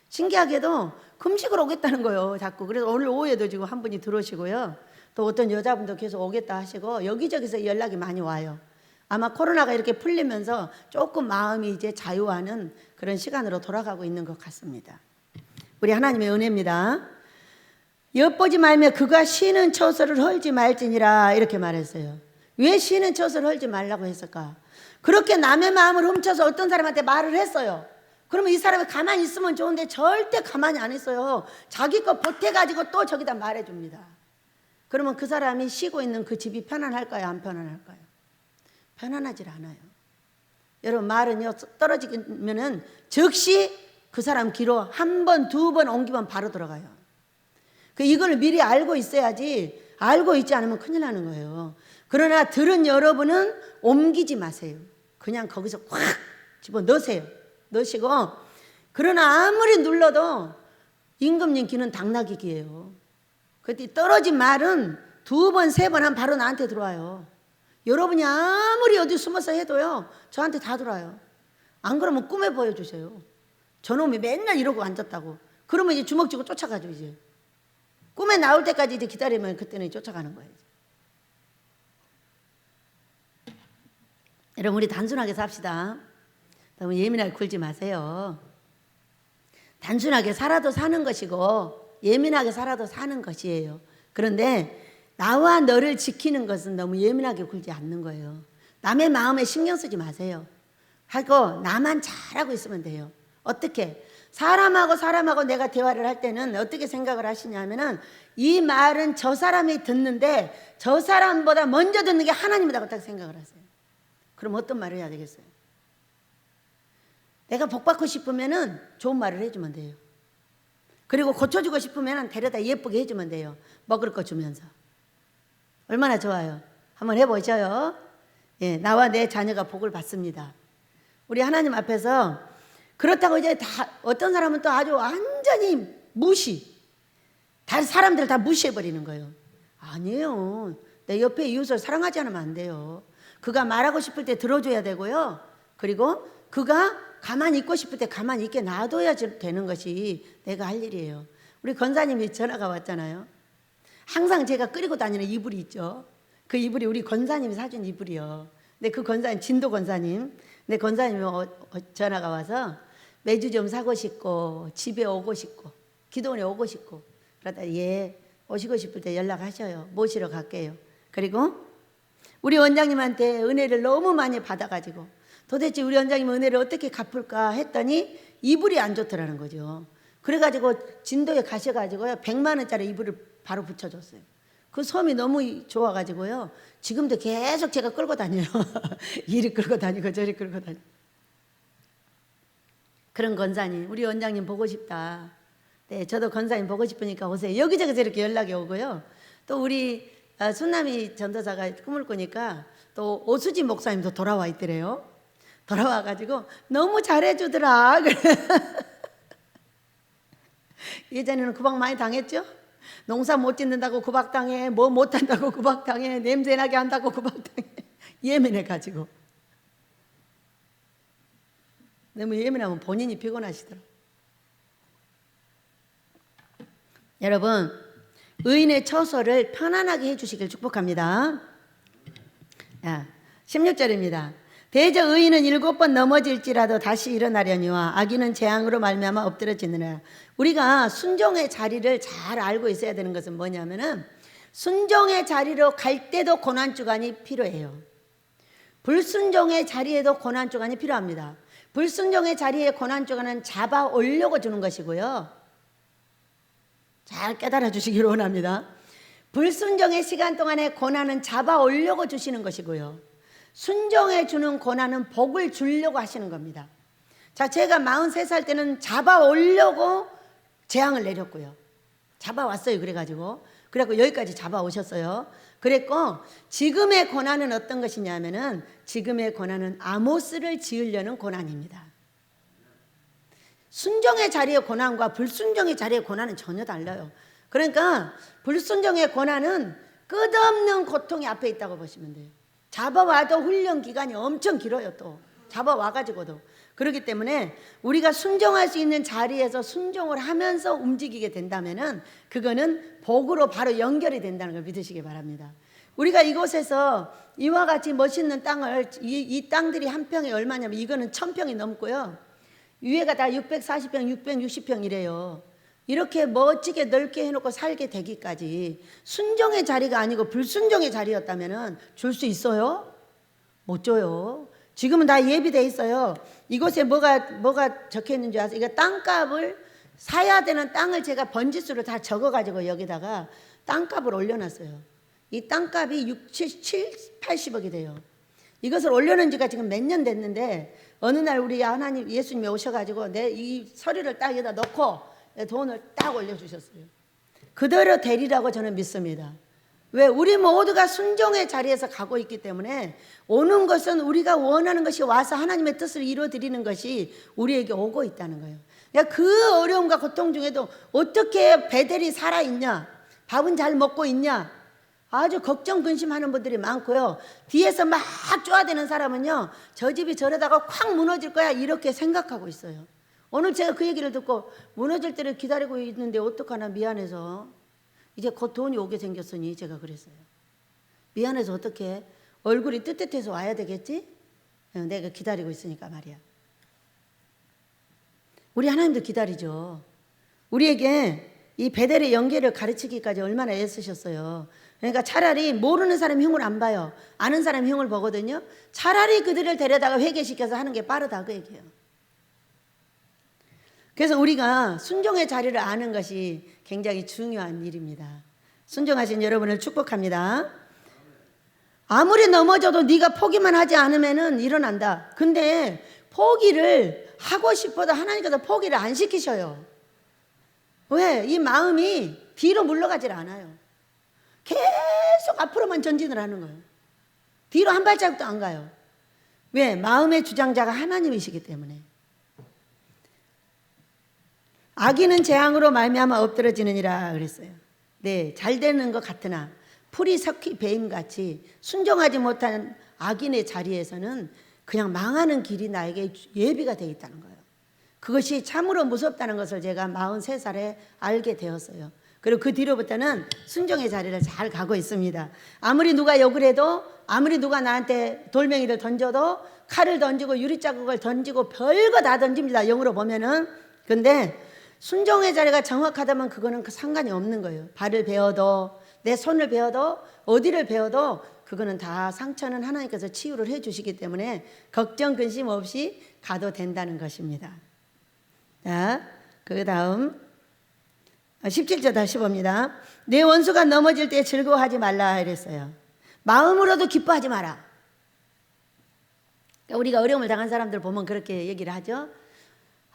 신기하게도 금식을 오겠다는 거예요 자꾸. 그래서 오늘 오후에도 지금 한 분이 들어오시고요. 또 어떤 여자분도 계속 오겠다 하시고 여기저기서 연락이 많이 와요. 아마 코로나가 이렇게 풀리면서 조금 마음이 이제 자유하는 그런 시간으로 돌아가고 있는 것 같습니다. 우리 하나님의 은혜입니다. 엿보지 말며 그가 쉬는 처소를 헐지 말지니라 이렇게 말했어요. 왜 쉬는 처소를 헐지 말라고 했을까? 그렇게 남의 마음을 훔쳐서 어떤 사람한테 말을 했어요. 그러면 이 사람이 가만히 있으면 좋은데 절대 가만히 안 있어요. 자기 거 보태가지고 또 저기다 말해줍니다. 그러면 그 사람이 쉬고 있는 그 집이 편안할까요? 안 편안할까요? 편안하지 않아요. 여러분 말은요 떨어지면은 즉시 그 사람 귀로 한 번, 두 번 옮기면 바로 들어가요. 이걸 미리 알고 있어야지 알고 있지 않으면 큰일 나는 거예요. 그러나 들은 여러분은 옮기지 마세요. 그냥 거기서 확 집어 넣으세요. 넣으시고 그러나 아무리 눌러도 임금님 귀는 당나귀 귀예요. 그때 떨어진 말은 두 번, 세 번 하면 바로 나한테 들어와요. 여러분이 아무리 어디 숨어서 해도요 저한테 다 들어와요. 안 그러면 꿈에 보여주세요. 저놈이 맨날 이러고 앉았다고. 그러면 이제 주먹 쥐고 쫓아가죠. 이제 꿈에 나올 때까지 이제 기다리면 그때는 쫓아가는 거예요. 여러분 우리 단순하게 삽시다. 너무 예민하게 굴지 마세요. 단순하게 살아도 사는 것이고 예민하게 살아도 사는 것이에요. 그런데 나와 너를 지키는 것은 너무 예민하게 굴지 않는 거예요. 남의 마음에 신경 쓰지 마세요. 하고 나만 잘하고 있으면 돼요. 어떻게? 사람하고 내가 대화를 할 때는 어떻게 생각을 하시냐면은 이 말은 저 사람이 듣는데 저 사람보다 먼저 듣는 게 하나님이라고 딱 생각을 하세요. 그럼 어떤 말을 해야 되겠어요? 내가 복 받고 싶으면은 좋은 말을 해주면 돼요. 그리고 고쳐주고 싶으면은 데려다 예쁘게 해주면 돼요. 먹을 거 주면서. 얼마나 좋아요. 한번 해보셔요. 예, 나와 내 자녀가 복을 받습니다. 우리 하나님 앞에서 그렇다고 이제 다 어떤 사람은 또 아주 완전히 무시. 다 사람들 다 무시해버리는 거예요. 아니에요. 내 옆에 이웃을 사랑하지 않으면 안 돼요. 그가 말하고 싶을 때 들어줘야 되고요. 그리고 그가 가만히 있고 싶을 때 가만히 있게 놔둬야 되는 것이 내가 할 일이에요. 우리 권사님이 전화가 왔잖아요. 항상 제가 끌고 다니는 이불이 있죠. 그 이불이 우리 권사님이 사준 이불이요. 근데 그 권사님 진도 권사님. 근데 권사님이 전화가 와서 매주 좀 사고 싶고 집에 오고 싶고 기도원에 오고 싶고 그러다 예 오시고 싶을 때 연락하셔요. 모시러 갈게요. 그리고 우리 원장님한테 은혜를 너무 많이 받아가지고 도대체 우리 원장님 은혜를 어떻게 갚을까 했더니 이불이 안 좋더라는 거죠. 그래가지고 진도에 가셔가지고요 100만 원짜리 이불을 바로 붙여줬어요. 그 솜이 너무 좋아가지고요 지금도 계속 제가 끌고 다녀요. 이리 끌고 다니고 저리 끌고 다니고. 그런 권사님 우리 원장님 보고 싶다. 네, 저도 권사님 보고 싶으니까 오세요. 여기저기서 이렇게 연락이 오고요. 또 우리 순남이 전도사가 꿈을 꾸니까 또 오수지 목사님도 돌아와 있더래요. 돌아와가지고 너무 잘해주더라. 예전에는 구박 많이 당했죠? 농사 못 짓는다고 구박당해, 뭐 못한다고 구박당해, 냄새나게 한다고 구박당해. 예민해가지고. 너무 예민하면 본인이 피곤하시더라고요. 여러분, 의인의 처소를 편안하게 해주시길 축복합니다. 16절입니다. 대저 의인은 7번 넘어질지라도 다시 일어나려니와 악인은 재앙으로 말미암아 엎드러지느니라. 우리가 순종의 자리를 잘 알고 있어야 되는 것은 뭐냐면은, 순종의 자리로 갈 때도 고난주간이 필요해요. 불순종의 자리에도 고난주간이 필요합니다. 불순종의 자리에 고난주간은 잡아 올려고 주는 것이고요. 잘 깨달아 주시기를 원합니다. 불순종의 시간 동안에 고난은 잡아 올려고 주시는 것이고요. 순종해 주는 고난은 복을 주려고 하시는 겁니다. 자, 제가 43살 때는 잡아 올려고 재앙을 내렸고요. 잡아왔어요. 그래가지고 여기까지 잡아오셨어요. 그랬고, 지금의 고난은 어떤 것이냐면은, 지금의 고난은 아모스를 지으려는 고난입니다. 순종의 자리의 고난과 불순종의 자리의 고난은 전혀 달라요. 그러니까 불순종의 고난은 끝없는 고통이 앞에 있다고 보시면 돼요. 잡아와도 훈련 기간이 엄청 길어요. 또 잡아와가지고도. 그렇기 때문에 우리가 순종할 수 있는 자리에서 순종을 하면서 움직이게 된다면은, 그거는 복으로 바로 연결이 된다는 걸 믿으시기 바랍니다. 우리가 이곳에서 이와 같이 멋있는 땅을, 이 땅들이 한 평이 얼마냐면, 이거는 1000평이 넘고요, 위에가 다 640평, 660평이래요. 이렇게 멋지게 넓게 해놓고 살게 되기까지 순종의 자리가 아니고 불순종의 자리였다면 줄 수 있어요? 못 줘요. 지금은 다 예비되어 있어요. 이곳에 뭐가 적혀 있는 줄 아세요? 이거 땅값을 사야 되는 땅을 제가 번지수를 다 적어가지고 여기다가 땅값을 올려놨어요. 이 땅값이 6, 7, 80억이 돼요. 이것을 올려놓은 지가 지금 몇 년 됐는데, 어느 날 우리 하나님 예수님이 오셔가지고 내 이 서류를 딱 여기다 넣고 돈을 딱 올려주셨어요. 그대로 되리라고 저는 믿습니다. 왜? 우리 모두가 순종의 자리에서 가고 있기 때문에, 오는 것은 우리가 원하는 것이 와서 하나님의 뜻을 이루어드리는 것이 우리에게 오고 있다는 거예요. 그러니까 그 어려움과 고통 중에도 어떻게 베델이 살아있냐, 밥은 잘 먹고 있냐, 아주 걱정 근심하는 분들이 많고요. 뒤에서 막 쪼아대는 사람은요, 저 집이 저러다가 콱 무너질 거야 이렇게 생각하고 있어요. 오늘 제가 그 얘기를 듣고 무너질 때를 기다리고 있는데 어떡하나 미안해서, 이제 곧 돈이 오게 생겼으니 제가 그랬어요. 미안해서 어떡해, 얼굴이 뜨뜻해서 와야 되겠지? 내가 기다리고 있으니까 말이야. 우리 하나님도 기다리죠. 우리에게 이 베델의 연계를 가르치기까지 얼마나 애쓰셨어요. 그러니까 차라리 모르는 사람 흉을 안 봐요. 아는 사람 흉을 보거든요. 차라리 그들을 데려다가 회개시켜서 하는 게 빠르다 그 얘기예요. 그래서 우리가 순종의 자리를 아는 것이 굉장히 중요한 일입니다. 순종하신 여러분을 축복합니다. 아무리 넘어져도 네가 포기만 하지 않으면은 일어난다. 근데 포기를 하고 싶어도 하나님께서 포기를 안 시키셔요. 왜? 이 마음이 뒤로 물러가질 않아요. 계속 앞으로만 전진을 하는 거예요. 뒤로 한 발자국도 안 가요. 왜? 마음의 주장자가 하나님이시기 때문에. 악인은 재앙으로 말미암아 엎드러지느니라 그랬어요. 네, 잘 되는 것 같으나 풀이 섞이 뱀같이 순종하지 못한 악인의 자리에서는 그냥 망하는 길이 나에게 예비가 되어 있다는 거예요. 그것이 참으로 무섭다는 것을 제가 43살에 알게 되었어요. 그리고 그 뒤로부터는 순종의 자리를 잘 가고 있습니다. 아무리 누가 욕을 해도, 아무리 누가 나한테 돌멩이를 던져도, 칼을 던지고 유리자국을 던지고 별거 다 던집니다. 영으로 보면은. 근데 순종의 자리가 정확하다면 그거는 그 상관이 없는 거예요. 발을 베어도, 내 손을 베어도, 어디를 베어도 그거는 다 상처는 하나님께서 치유를 해 주시기 때문에 걱정 근심 없이 가도 된다는 것입니다. 자, 그 다음 17절 다시 봅니다. 내 원수가 넘어질 때 즐거워하지 말라 이랬어요. 마음으로도 기뻐하지 마라. 그러니까 우리가 어려움을 당한 사람들 보면 그렇게 얘기를 하죠.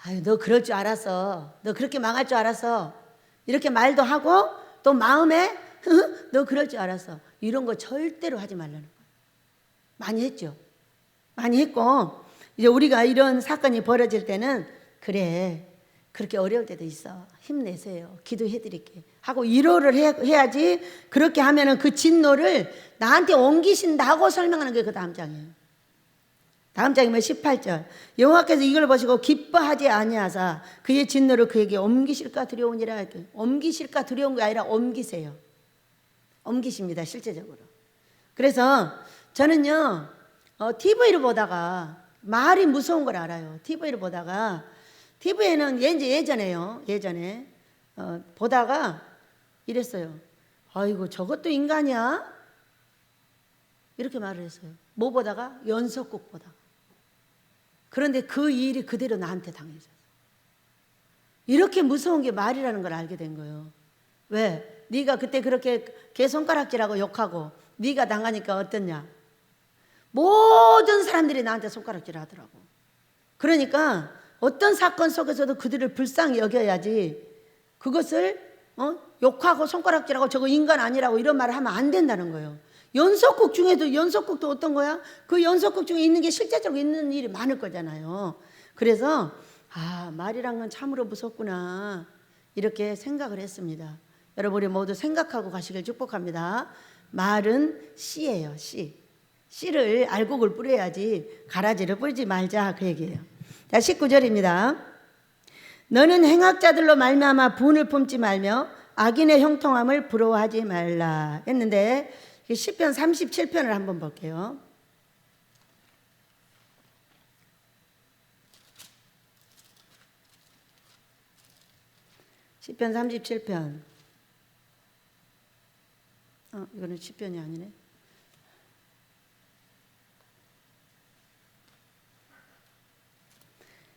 아유, 너 그럴 줄 알았어. 너 그렇게 망할 줄 알았어. 이렇게 말도 하고 또 마음에 너 그럴 줄 알았어. 이런 거 절대로 하지 말라는 거예요. 많이 했죠. 많이 했고, 이제 우리가 이런 사건이 벌어질 때는 그래, 그렇게 어려울 때도 있어. 힘내세요. 기도해 드릴게. 하고 위로를 해야지. 그렇게 하면은 그 진노를 나한테 옮기신다고 설명하는 게 그 다음 장이에요. 다음 장이면 18절. 여호와께서 이걸 보시고 기뻐하지 아니하사 그의 진노를 그에게 옮기실까 두려우니라. 이렇게. 옮기실까 두려운 게 아니라 옮기세요. 옮기십니다. 실제적으로. 그래서 저는요. TV를 보다가 말이 무서운 걸 알아요. TV를 보다가 TV에는 예전에 보다가 이랬어요. 아이고 저것도 인간이야? 이렇게 말을 했어요. 뭐 보다가? 연속극 보다가. 그런데 그 일이 그대로 나한테 당해졌어요. 이렇게 무서운 게 말이라는 걸 알게 된 거예요. 왜? 네가 그때 그렇게 개 손가락질하고 욕하고 네가 당하니까 어떻냐? 모든 사람들이 나한테 손가락질 하더라고. 그러니까 어떤 사건 속에서도 그들을 불쌍히 여겨야지 그것을 욕하고 손가락질하고 저거 인간 아니라고 이런 말을 하면 안 된다는 거예요. 연속극도 어떤 거야? 그 연속극 중에 있는 게 실제적으로 있는 일이 많을 거잖아요. 그래서 말이란 건 참으로 무섭구나 이렇게 생각을 했습니다. 여러분이 모두 생각하고 가시길 축복합니다. 말은 씨예요. 씨를 알곡을 뿌려야지 가라지를 뿌리지 말자 그 얘기예요. 자 19절입니다. 너는 행악자들로 말미암아 분을 품지 말며 악인의 형통함을 부러워하지 말라 했는데 시편 37편을 한번 볼게요. 시편 37편. 이거는 시편이 아니네.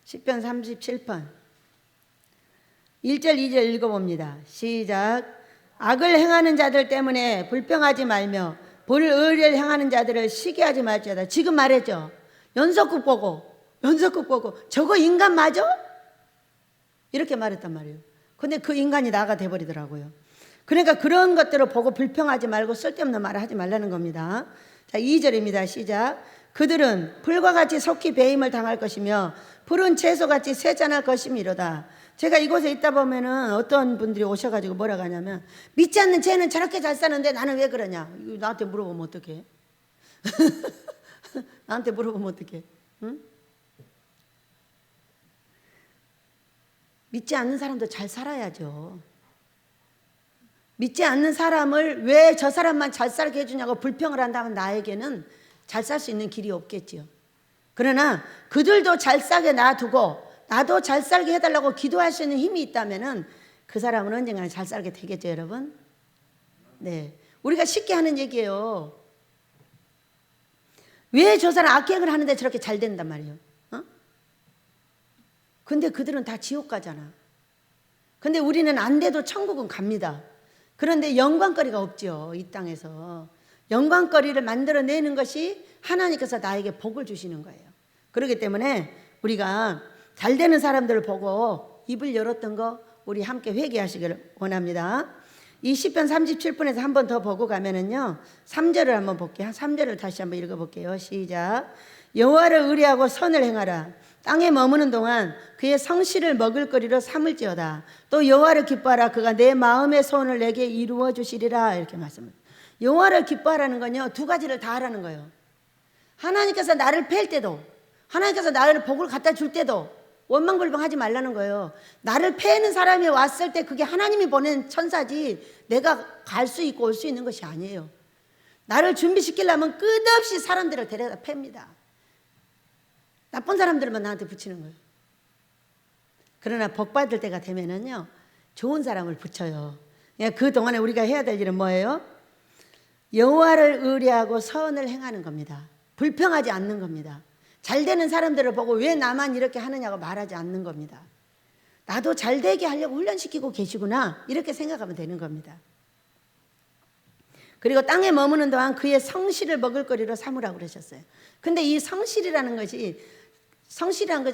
시편 37편 1절 2절 읽어봅니다. 시작. 악을 행하는 자들 때문에 불평하지 말며 불의를 행하는 자들을 시기하지 말지어다. 지금 말했죠. 연속극 보고 저거 인간 맞아? 이렇게 말했단 말이에요. 근데 그 인간이 나가 돼버리더라고요. 그러니까 그런 것들을 보고 불평하지 말고 쓸데없는 말을 하지 말라는 겁니다. 자 2절입니다. 시작. 그들은 풀과 같이 속히 배임을 당할 것이며 푸른 채소같이 쇠잔할 것이미로다. 제가 이곳에 있다 보면은 어떤 분들이 오셔가지고 뭐라고 하냐면 믿지 않는 쟤는 저렇게 잘 사는데 나는 왜 그러냐. 나한테 물어보면 어떡해? 나한테 물어보면 어떡해? 응? 믿지 않는 사람도 잘 살아야죠. 믿지 않는 사람을 왜 저 사람만 잘 살게 해주냐고 불평을 한다면 나에게는 잘 살 수 있는 길이 없겠지요. 그러나 그들도 잘 살게 놔두고 나도 잘 살게 해달라고 기도할 수 있는 힘이 있다면 그 사람은 언젠가는 잘 살게 되겠죠, 여러분? 네. 우리가 쉽게 하는 얘기예요. 왜 저 사람 악행을 하는데 저렇게 잘 된단 말이에요? 근데 그들은 다 지옥 가잖아. 근데 우리는 안 돼도 천국은 갑니다. 그런데 영광거리가 없죠, 이 땅에서. 영광거리를 만들어내는 것이 하나님께서 나에게 복을 주시는 거예요. 그렇기 때문에 우리가 잘 되는 사람들을 보고 입을 열었던 거 우리 함께 회개하시기를 원합니다. 이 시편 37편에서 한 번 더 보고 가면은요 3절을 한번 볼게요. 3절을 다시 한번 읽어볼게요. 시작. 여호와를 의뢰하고 선을 행하라. 땅에 머무는 동안 그의 성실을 먹을거리로 삼을지어다. 또 여호와를 기뻐하라. 그가 내 마음의 소원을 내게 이루어 주시리라. 이렇게 말씀을. 여호와를 기뻐하라는 건요 두 가지를 다 하라는 거예요. 하나님께서 나를 팰 때도 하나님께서 나를 복을 갖다 줄 때도 원망불평하지 말라는 거예요. 나를 패는 사람이 왔을 때 그게 하나님이 보낸 천사지 내가 갈 수 있고 올 수 있는 것이 아니에요. 나를 준비시키려면 끝없이 사람들을 데려다 팹니다. 나쁜 사람들만 나한테 붙이는 거예요. 그러나 복 받을 때가 되면은요 좋은 사람을 붙여요. 그 동안에 우리가 해야 될 일은 뭐예요? 여호와를 의뢰하고 선을 행하는 겁니다. 불평하지 않는 겁니다. 잘 되는 사람들을 보고 왜 나만 이렇게 하느냐고 말하지 않는 겁니다. 나도 잘 되게 하려고 훈련시키고 계시구나 이렇게 생각하면 되는 겁니다. 그리고 땅에 머무는 동안 그의 성실을 먹을거리로 삼으라고 그러셨어요. 근데 이 성실이라는 것이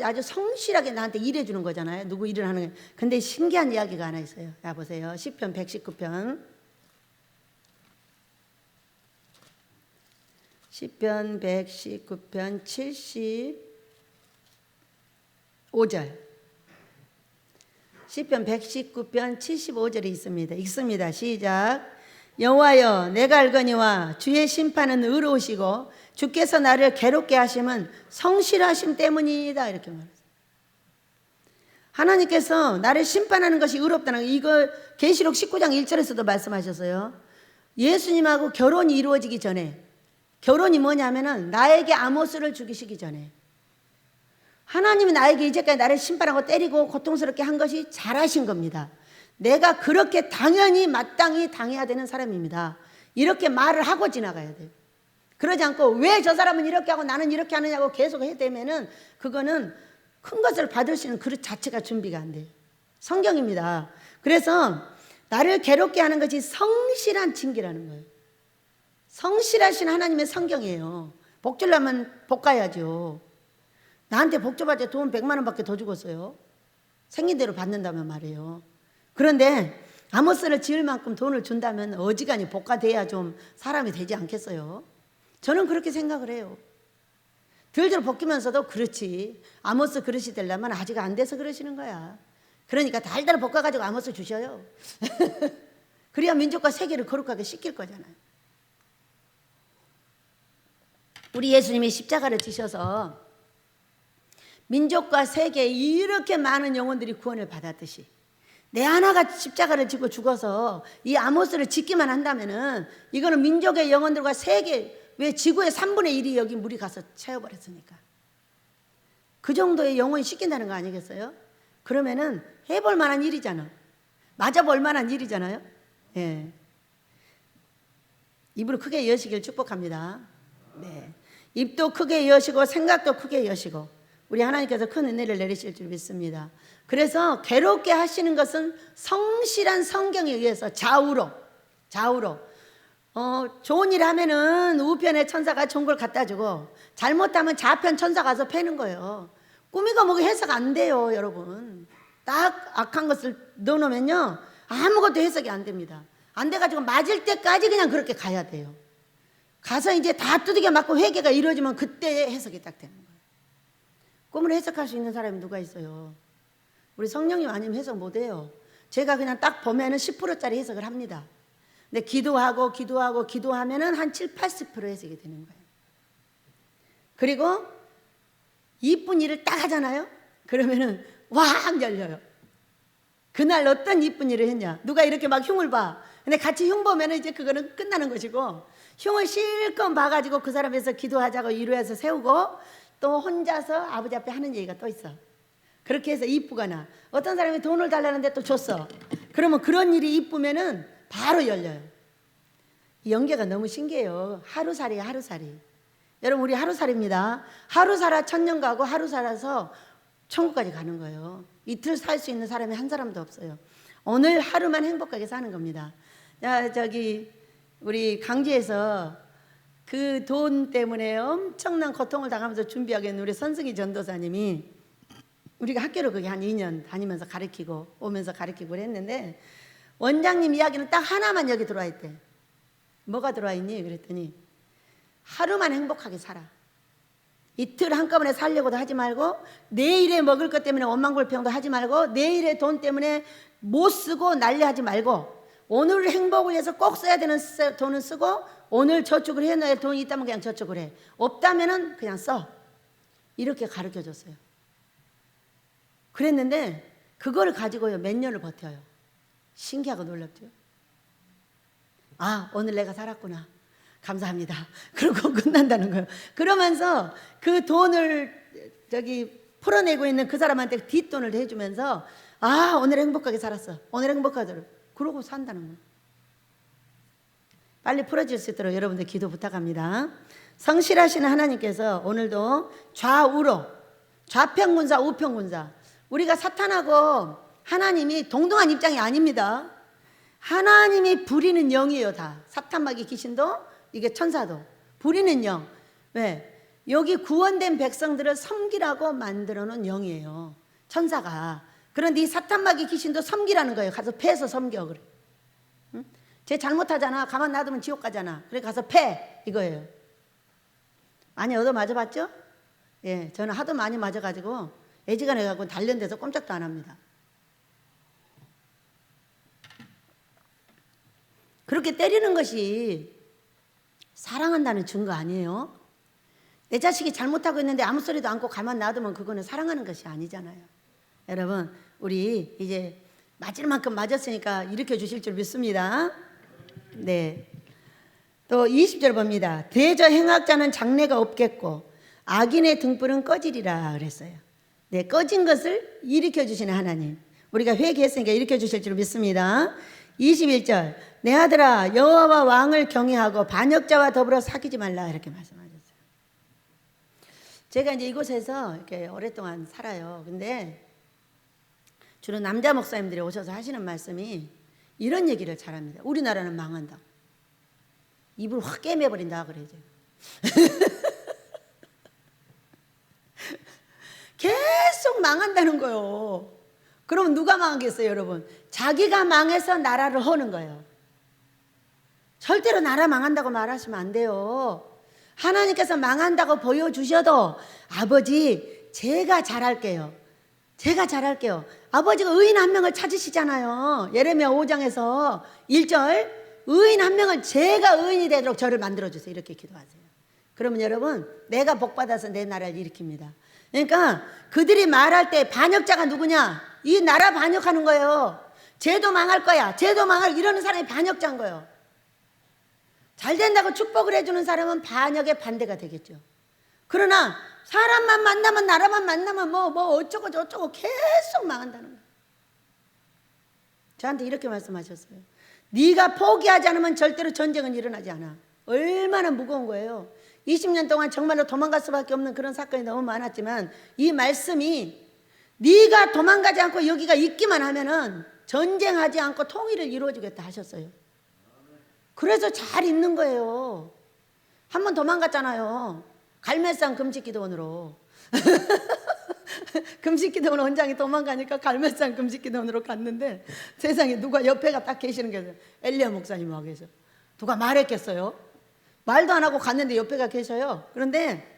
아주 성실하게 나한테 일해주는 거잖아요. 누구 일을 하는 거예요. 근데 신기한 이야기가 하나 있어요. 자 보세요. 시편 119편 시편 119편 75절 시편 119편 75절에 있습니다. 읽습니다. 시작. 여호와여 내가 알거니와 주의 심판은 의로우시고 주께서 나를 괴롭게 하심은 성실하심 때문이다. 이렇게 말했어요. 하나님께서 나를 심판하는 것이 의롭다는 거, 이거 계시록 19장 1절에서도 말씀하셨어요. 예수님하고 결혼이 이루어지기 전에, 결혼이 뭐냐면은 나에게 아모스를 죽이시기 전에 하나님이 나에게 이제까지 나를 심판하고 때리고 고통스럽게 한 것이 잘하신 겁니다. 내가 그렇게 당연히 마땅히 당해야 되는 사람입니다. 이렇게 말을 하고 지나가야 돼요. 그러지 않고 왜 저 사람은 이렇게 하고 나는 이렇게 하느냐고 계속 해대면은 그거는 큰 것을 받을 수 있는 그릇 자체가 준비가 안 돼요. 성경입니다. 그래서 나를 괴롭게 하는 것이 성실한 징계라는 거예요. 성실하신 하나님의 성경이에요. 복 주려면 볶아야죠. 나한테 복 줘봤자 돈 100만 원밖에 더 죽었어요. 생긴 대로 받는다면 말이에요. 그런데 아모스를 지을 만큼 돈을 준다면 어지간히 복가돼야 좀 사람이 되지 않겠어요? 저는 그렇게 생각을 해요. 들들 볶이면서도 그렇지, 아모스 그릇이 되려면 아직 안 돼서 그러시는 거야. 그러니까 달달 볶아가지고 아모스 주셔요. 그래야 민족과 세계를 거룩하게 씻길 거잖아요. 우리 예수님이 십자가를 지셔서 민족과 세계에 이렇게 많은 영혼들이 구원을 받았듯이 내 하나가 십자가를 지고 죽어서 이 아모스를 짓기만 한다면은 이거는 민족의 영혼들과 세계, 왜 지구의 3분의 1이 여기 물이 가서 채워버렸으니까 그 정도의 영혼이 씻긴다는 거 아니겠어요? 그러면은 해볼 만한 일이잖아. 맞아볼 만한 일이잖아요. 예. 입으로 크게 여시길 축복합니다. 네. 입도 크게 여시고 생각도 크게 여시고 우리 하나님께서 큰 은혜를 내리실 줄 믿습니다. 그래서 괴롭게 하시는 것은 성실한 성경에 의해서 좌우로 좋은 일 하면은 우편에 천사가 좋은 걸 갖다 주고 잘못하면 좌편 천사 가서 패는 거예요. 꾸미고 뭐고 해석 안 돼요, 여러분. 딱 악한 것을 넣어놓으면요 아무것도 해석이 안 됩니다. 안 돼가지고 맞을 때까지 그냥 그렇게 가야 돼요. 가서 이제 다 두들겨 맞고 회개가 이루어지면 그때 해석이 딱 되는 거예요. 꿈을 해석할 수 있는 사람이 누가 있어요? 우리 성령님 아니면 해석 못해요. 제가 그냥 딱 보면은 10%짜리 해석을 합니다. 근데 기도하면은 한 7, 80% 해석이 되는 거예요. 그리고 이쁜 일을 딱 하잖아요. 그러면은 확 열려요. 그날 어떤 이쁜 일을 했냐? 누가 이렇게 막 흉을 봐. 근데 같이 흉 보면은 이제 그거는 끝나는 것이고, 흉을 실컷 봐가지고 그 사람에서 기도하자고 위로해서 세우고 또 혼자서 아버지 앞에 하는 얘기가 또 있어. 그렇게 해서 이쁘거나 어떤 사람이 돈을 달라는데 또 줬어. 그러면 그런 일이 이쁘면은 바로 열려요. 이 연계가 너무 신기해요. 하루살이에요, 하루살이. 여러분, 우리 하루살입니다. 하루 살아 천년 가고 하루 살아서 천국까지 가는 거예요. 이틀 살 수 있는 사람이 한 사람도 없어요. 오늘 하루만 행복하게 사는 겁니다. 야, 저기 우리 강주에서 그 돈 때문에 엄청난 고통을 당하면서 준비하게 있는 우리 선승희 전도사님이, 우리가 학교를 거기 한 2년 다니면서 가르치고 오면서 가르치고 했는데, 원장님 이야기는 딱 하나만 여기 들어와 있대. 뭐가 들어와 있니? 그랬더니 하루만 행복하게 살아. 이틀 한꺼번에 살려고도 하지 말고, 내일에 먹을 것 때문에 원망불평도 하지 말고, 내일의 돈 때문에 못 쓰고 난리하지 말고, 오늘 행복을 위해서 꼭 써야 되는 돈은 쓰고, 오늘 저축을 해놔야 돈이 있다면 그냥 저축을 해. 없다면은 그냥 써. 이렇게 가르쳐 줬어요. 그랬는데 그걸 가지고요 몇 년을 버텨요. 신기하고 놀랍죠. 아, 오늘 내가 살았구나, 감사합니다. 그러고 끝난다는 거예요. 그러면서 그 돈을 저기 풀어내고 있는 그 사람한테 뒷돈을 해주면서, 아, 오늘 행복하게 살았어, 오늘 행복하더라, 그러고 산다는 거예요. 빨리 풀어질 수 있도록 여러분들 기도 부탁합니다. 성실하시는 하나님께서 오늘도 좌우로, 좌편군사 우편군사, 우리가 사탄하고 하나님이 동등한 입장이 아닙니다. 하나님이 부리는 영이에요. 다 사탄마귀 귀신도 이게 천사도 부리는 영. 왜? 여기 구원된 백성들을 섬기라고 만들어 놓은 영이에요, 천사가. 그런데 이 사탄마귀 귀신도 섬기라는 거예요. 가서 패서 섬겨. 그래. 응? 쟤 잘못하잖아, 가만 놔두면 지옥 가잖아, 그래 가서 패, 이거예요. 많이 얻어 맞아봤죠? 예, 저는 하도 많이 맞아가지고 애지간해 갖고 단련돼서 꼼짝도 안 합니다. 그렇게 때리는 것이 사랑한다는 증거 아니에요? 내 자식이 잘못하고 있는데 아무 소리도 않고 가만 놔두면 그거는 사랑하는 것이 아니잖아요. 여러분, 우리 이제 맞을 만큼 맞았으니까 일으켜 주실 줄 믿습니다. 네. 또 20절 봅니다. 대저 행악자는 장래가 없겠고 악인의 등불은 꺼지리라 그랬어요. 네, 꺼진 것을 일으켜 주시는 하나님. 우리가 회개했으니까 일으켜 주실 줄 믿습니다. 21절. 내 아들아 여호와와 왕을 경외하고 반역자와 더불어 사귀지 말라 이렇게 말씀하셨어요. 제가 이제 이곳에서 이렇게 오랫동안 살아요. 근데 주로 남자 목사님들이 오셔서 하시는 말씀이 이런 얘기를 잘합니다. 우리나라는 망한다. 입을 확 깨매버린다 그러죠. 계속 망한다는 거예요. 그럼 누가 망하겠어요, 여러분? 자기가 망해서 나라를 허는 거예요. 절대로 나라 망한다고 말하시면 안 돼요. 하나님께서 망한다고 보여주셔도 아버지 제가 잘할게요. 제가 잘할게요. 아버지가 의인 한 명을 찾으시잖아요. 예레미야 5장에서 1절 의인 한 명을 제가 의인이 되도록 저를 만들어주세요. 이렇게 기도하세요. 그러면 여러분 내가 복받아서 내 나라를 일으킵니다. 그러니까 그들이 말할 때 반역자가 누구냐? 이 나라 반역하는 거예요. 쟤도 망할 거야. 쟤도 망할 이러는 사람이 반역자인 거예요. 잘 된다고 축복을 해주는 사람은 반역의 반대가 되겠죠. 그러나 사람만 만나면 나라만 만나면 뭐 어쩌고 저쩌고 계속 망한다는 거예요. 저한테 이렇게 말씀하셨어요. 네가 포기하지 않으면 절대로 전쟁은 일어나지 않아. 얼마나 무거운 거예요. 20년 동안 정말로 도망갈 수밖에 없는 그런 사건이 너무 많았지만 이 말씀이 네가 도망가지 않고 여기가 있기만 하면은 전쟁하지 않고 통일을 이루어주겠다 하셨어요. 그래서 잘 있는 거예요. 한 번 도망갔잖아요. 갈매산 금식기도원으로. 금식기도원 원장이 도망가니까 갈매산 금식기도원으로 갔는데 세상에 누가 옆에가 딱 계시는 게 엘리야 목사님하고 계셔. 누가 말했겠어요? 말도 안 하고 갔는데 옆에가 계셔요. 그런데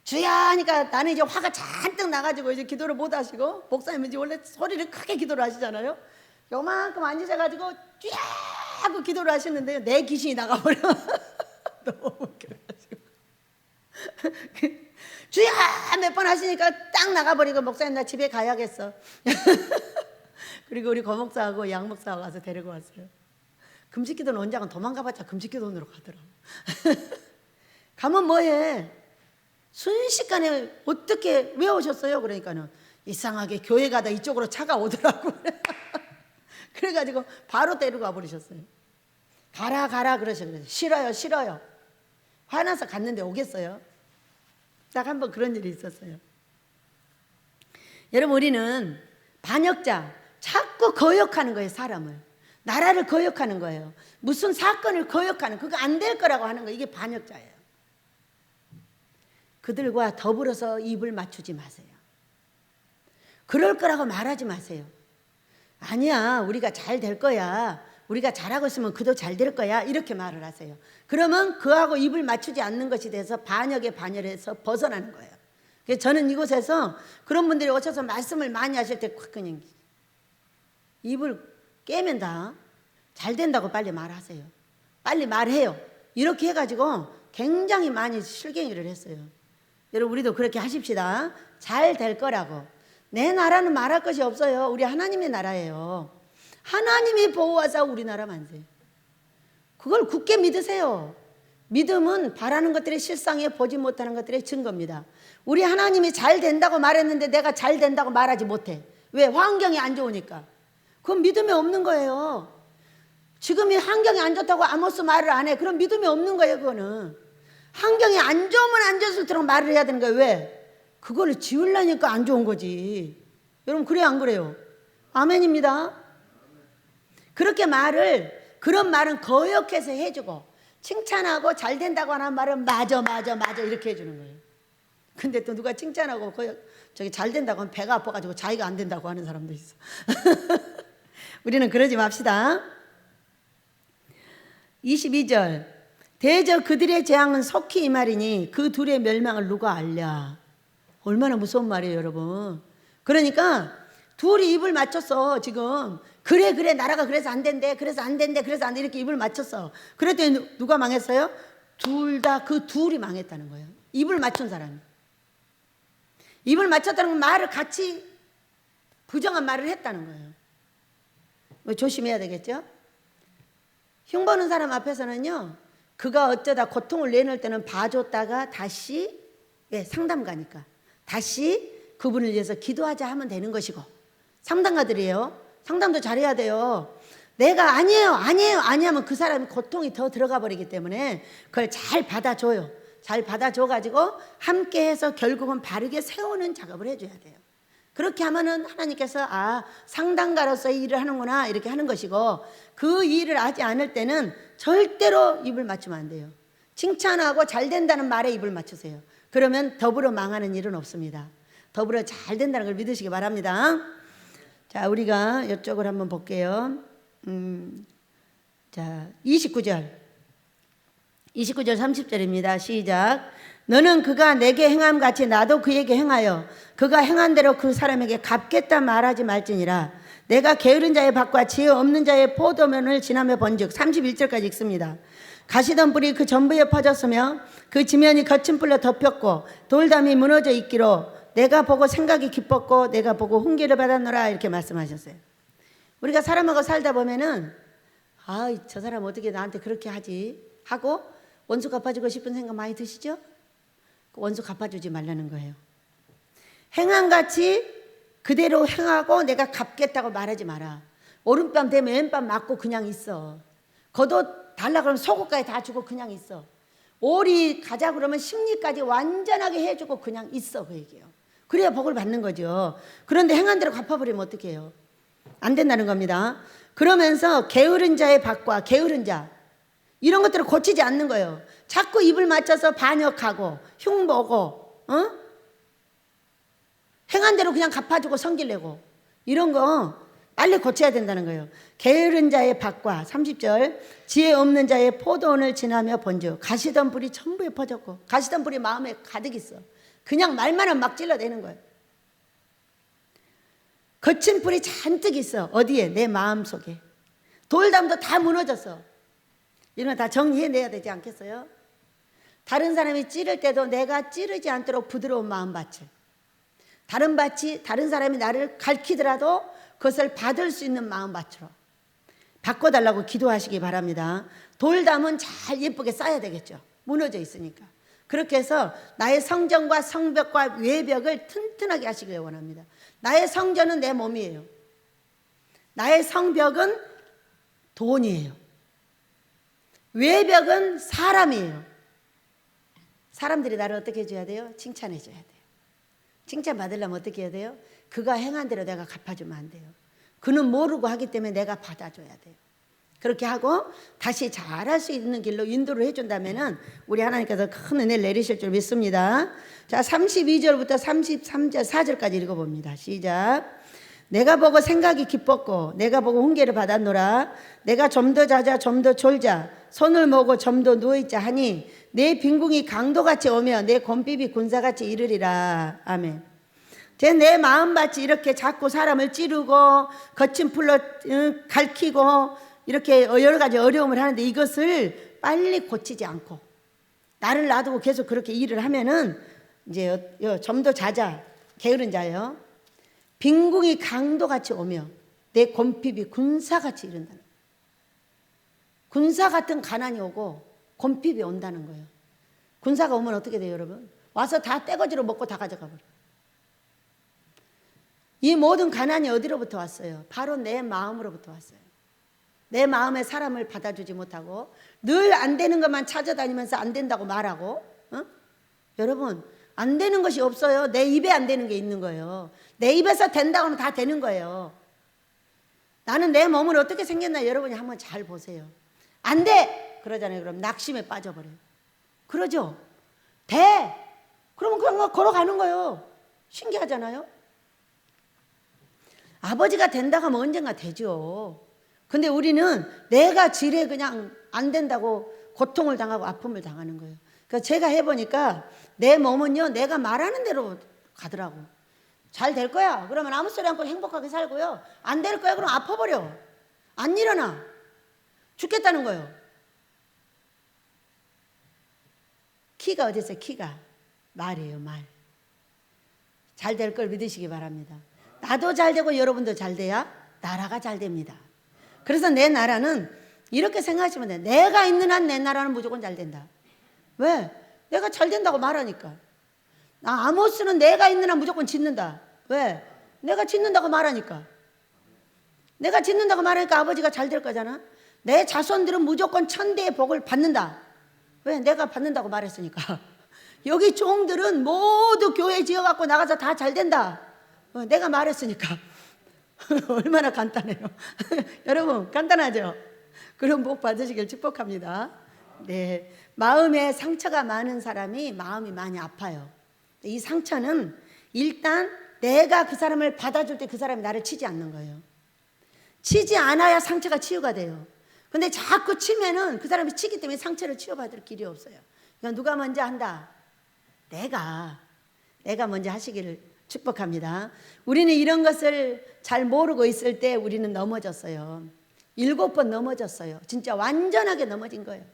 주야 하니까 나는 이제 화가 잔뜩 나가지고 이제 기도를 못 하시고 목사님은 이제 원래 소리를 크게 기도를 하시잖아요. 요만큼 앉으셔가지고 주야 하고 기도를 하시는데요. 내 귀신이 나가버려. 너무 웃겨가지고 주야 몇 번 하시니까 딱 나가버리고 목사님 나 집에 가야겠어. 그리고 우리 고목사하고 양목사하고 와서 데리고 왔어요. 금식기도원 원장은 도망가봤자 금식기도원으로 가더라고. 가면 뭐해? 순식간에 어떻게 왜 오셨어요? 그러니까는 이상하게 교회 가다 이쪽으로 차가 오더라고. 그래가지고 바로 데리고 와버리셨어요. 가라 그러셔요. 싫어요. 화나서 갔는데 오겠어요? 딱 한 번 그런 일이 있었어요. 여러분 우리는 반역자 자꾸 거역하는 거예요. 사람을 나라를 거역하는 거예요. 무슨 사건을 거역하는 그거 안 될 거라고 하는 거 이게 반역자예요. 그들과 더불어서 입을 맞추지 마세요. 그럴 거라고 말하지 마세요. 아니야 우리가 잘 될 거야. 우리가 잘하고 있으면 그도 잘 될 거야. 이렇게 말을 하세요. 그러면 그하고 입을 맞추지 않는 것이 돼서 반역에 반열해서 벗어나는 거예요. 그래서 저는 이곳에서 그런 분들이 오셔서 말씀을 많이 하실 때 그냥 입을 깨면 다 잘 된다고 빨리 말하세요. 빨리 말해요. 이렇게 해가지고 굉장히 많이 실갱이를 했어요. 여러분 우리도 그렇게 하십시다. 잘 될 거라고. 내 나라는 말할 것이 없어요. 우리 하나님의 나라예요. 하나님이 보호하사 우리나라 만세. 그걸 굳게 믿으세요. 믿음은 바라는 것들의 실상에 보지 못하는 것들의 증거입니다. 우리 하나님이 잘 된다고 말했는데 내가 잘 된다고 말하지 못해. 왜? 환경이 안 좋으니까. 그건 믿음이 없는 거예요. 지금이 환경이 안 좋다고 아모스 말을 안 해. 그럼 믿음이 없는 거예요. 그거는 환경이 안 좋으면 안 좋을수록 말을 해야 되는 거예요. 왜? 그거를 지우려니까 안 좋은 거지. 여러분 그래요 안 그래요? 아멘입니다. 그렇게 그런 말은 거역해서 해주고 칭찬하고 잘 된다고 하는 말은 맞아 이렇게 해주는 거예요. 근데 또 누가 칭찬하고 저기 잘 된다고 하면 배가 아파가지고 자기가 안 된다고 하는 사람도 있어. 우리는 그러지 맙시다. 22절 대저 그들의 재앙은 속히 임하리니 그 둘의 멸망을 누가 알랴. 얼마나 무서운 말이에요 여러분. 그러니까 둘이 입을 맞췄어. 지금 그래 나라가 그래서 안 된대, 그래서 안 된대, 그래서 안 돼, 이렇게 입을 맞췄어. 그랬더니 누가 망했어요? 둘 다 그 둘이 망했다는 거예요. 입을 맞춘 사람이. 입을 맞췄다는 건 말을 같이 부정한 말을 했다는 거예요. 조심해야 되겠죠? 흉보는 사람 앞에서는요, 그가 어쩌다 고통을 내놓을 때는 봐줬다가 다시, 상담 가니까 다시 그분을 위해서 기도하자 하면 되는 것이고, 상담가들이에요. 상담도 잘해야 돼요. 내가 아니에요 하면 그 사람이 고통이 더 들어가 버리기 때문에 그걸 잘 받아줘요. 잘 받아줘가지고 함께 해서 결국은 바르게 세우는 작업을 해줘야 돼요. 그렇게 하면은 하나님께서 상담가로서 이 일을 하는구나 이렇게 하는 것이고, 그 일을 하지 않을 때는 절대로 입을 맞추면 안 돼요. 칭찬하고 잘 된다는 말에 입을 맞추세요. 그러면 더불어 망하는 일은 없습니다. 더불어 잘 된다는 걸 믿으시기 바랍니다. 자, 우리가 이쪽을 한번 볼게요. 자, 29절 30절입니다. 시작. 너는 그가 내게 행함 같이 나도 그에게 행하여 그가 행한 대로 그 사람에게 갚겠다 말하지 말지니라. 내가 게으른 자의 밭과 지혜 없는 자의 포도면을 지나며 본즉. 31절까지 읽습니다. 가시던 뿔이 그 전부에 퍼졌으며 그 지면이 거친 뿔로 덮였고 돌담이 무너져 있기로 내가 보고 생각이 기뻤고 내가 보고 훈계를 받았노라 이렇게 말씀하셨어요. 우리가 사람하고 살다 보면은 저 사람 어떻게 나한테 그렇게 하지 하고 원수 갚아주고 싶은 생각 많이 드시죠? 원수 갚아주지 말라는 거예요. 행함같이 그대로 행하고 내가 갚겠다고 말하지 마라. 오른밤 되면 왼밤 맞고 그냥 있어. 겉옷 달라 그러면 속옷까지 다 주고 그냥 있어. 오리 가자 그러면 심리까지 완전하게 해주고 그냥 있어, 그 얘기예요. 그래야 복을 받는 거죠. 그런데 행한 대로 갚아버리면 어떻게 해요? 안 된다는 겁니다. 그러면서 게으른 자의 밭과 게으른 자 이런 것들을 고치지 않는 거예요. 자꾸 입을 맞춰서 반역하고 흉보고 행한 대로 그냥 갚아주고 성질내고 이런 거 빨리 고쳐야 된다는 거예요. 게으른 자의 밭과 30절 지혜 없는 자의 포도원을 지나며 본즉. 가시던 뿔이 전부에 퍼졌고 가시던 뿔이 마음에 가득 있어. 그냥 말만은 막 찔러대는 거예요. 거친 뿔이 잔뜩 있어. 어디에? 내 마음속에. 돌담도 다 무너졌어. 이런 거 다 정리해내야 되지 않겠어요? 다른 사람이 찌를 때도 내가 찌르지 않도록 부드러운 마음밭을, 다른 사람이 나를 가르치더라도 그것을 받을 수 있는 마음밭으로 바꿔달라고 기도하시기 바랍니다. 돌담은 잘 예쁘게 쌓아야 되겠죠. 무너져 있으니까. 그렇게 해서 나의 성전과 성벽과 외벽을 튼튼하게 하시길 원합니다. 나의 성전은 내 몸이에요. 나의 성벽은 돈이에요. 외벽은 사람이에요. 사람들이 나를 어떻게 해줘야 돼요? 칭찬해 줘야 돼요. 칭찬 받으려면 어떻게 해야 돼요? 그가 행한 대로 내가 갚아주면 안 돼요. 그는 모르고 하기 때문에 내가 받아줘야 돼요. 그렇게 하고 다시 잘할 수 있는 길로 인도를 해준다면 우리 하나님께서 큰 은혜를 내리실 줄 믿습니다. 자, 32절부터 33절 4절까지 읽어봅니다. 시작. 내가 보고 생각이 기뻤고 내가 보고 훈계를 받았노라. 내가 좀 더 자자 좀 더 졸자 손을 모으고 좀 더 누워있자 하니 내 빈궁이 강도같이 오며 내 곰핍이 군사같이 이르리라. 아멘. 내 마음밭이 이렇게 자꾸 사람을 찌르고 거친 풀로 갈키고 이렇게 여러 가지 어려움을 하는데 이것을 빨리 고치지 않고 나를 놔두고 계속 그렇게 일을 하면은 이제 좀 더 자자 게으른 자요. 빈궁이 강도같이 오며 내 곰핍이 군사같이 이른다는 거예요. 군사 같은 가난이 오고 곰핍이 온다는 거예요. 군사가 오면 어떻게 돼요, 여러분? 와서 다 떼거지로 먹고 다 가져가 버려요. 이 모든 가난이 어디로부터 왔어요? 바로 내 마음으로부터 왔어요. 내 마음에 사람을 받아주지 못하고 늘 안 되는 것만 찾아다니면서 안 된다고 말하고 여러분 안 되는 것이 없어요. 내 입에 안 되는 게 있는 거예요. 내 입에서 된다고 하면 다 되는 거예요. 나는 내 몸을 어떻게 생겼나 여러분이 한번 잘 보세요. 안 돼! 그러잖아요. 그럼 낙심에 빠져버려요. 그러죠? 돼! 그러면 그냥 걸어가는 거예요. 신기하잖아요? 아버지가 된다고 하면 언젠가 되죠. 근데 우리는 내가 지레 그냥 안 된다고 고통을 당하고 아픔을 당하는 거예요. 그러니까 제가 해보니까 내 몸은요, 내가 말하는 대로 가더라고. 잘 될 거야. 그러면 아무 소리 않고 행복하게 살고요. 안 될 거야. 그럼 아파버려. 안 일어나. 죽겠다는 거예요. 키가 어디 있어요? 키가. 말이에요, 말. 잘 될 걸 믿으시기 바랍니다. 나도 잘 되고 여러분도 잘 돼야 나라가 잘 됩니다. 그래서 내 나라는 이렇게 생각하시면 돼요. 내가 있는 한 내 나라는 무조건 잘 된다. 왜? 내가 잘 된다고 말하니까. 아모스는 내가 있는 한 무조건 짓는다. 왜? 내가 짓는다고 말하니까. 내가 짓는다고 말하니까 아버지가 잘 될 거잖아. 내 자손들은 무조건 천대의 복을 받는다. 왜? 내가 받는다고 말했으니까. 여기 종들은 모두 교회 지어갖고 나가서 다 잘 된다. 내가 말했으니까. 얼마나 간단해요. 여러분 간단하죠? 그런 복 받으시길 축복합니다. 네, 마음에 상처가 많은 사람이 마음이 많이 아파요. 이 상처는 일단 내가 그 사람을 받아줄 때 그 사람이 나를 치지 않는 거예요. 치지 않아야 상처가 치유가 돼요. 근데 자꾸 치면은 그 사람이 치기 때문에 상처를 치유받을 길이 없어요. 그러니까 누가 먼저 한다? 내가 먼저 하시기를 축복합니다. 우리는 이런 것을 잘 모르고 있을 때 우리는 넘어졌어요. 7번 넘어졌어요. 진짜 완전하게 넘어진 거예요.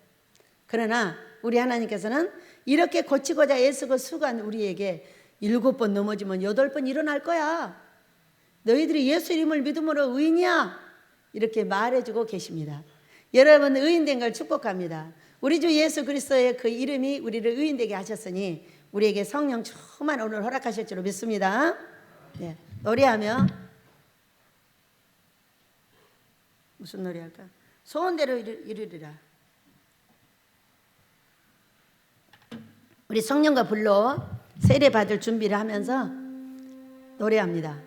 그러나 우리 하나님께서는 이렇게 고치고자 애쓰고 수고한 우리에게 7번 넘어지면 8번 일어날 거야. 너희들이 예수 이름을 믿음으로 의인이야. 이렇게 말해주고 계십니다. 여러분 의인된 걸 축복합니다. 우리 주 예수 그리스도의 그 이름이 우리를 의인되게 하셨으니 우리에게 성령 충만 오늘 허락하실 줄로 믿습니다. 네, 노래하며 무슨 노래 할까? 소원대로 이루리라. 우리 성령과 불로 세례 받을 준비를 하면서 노래합니다.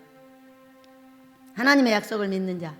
하나님의 약속을 믿는 자.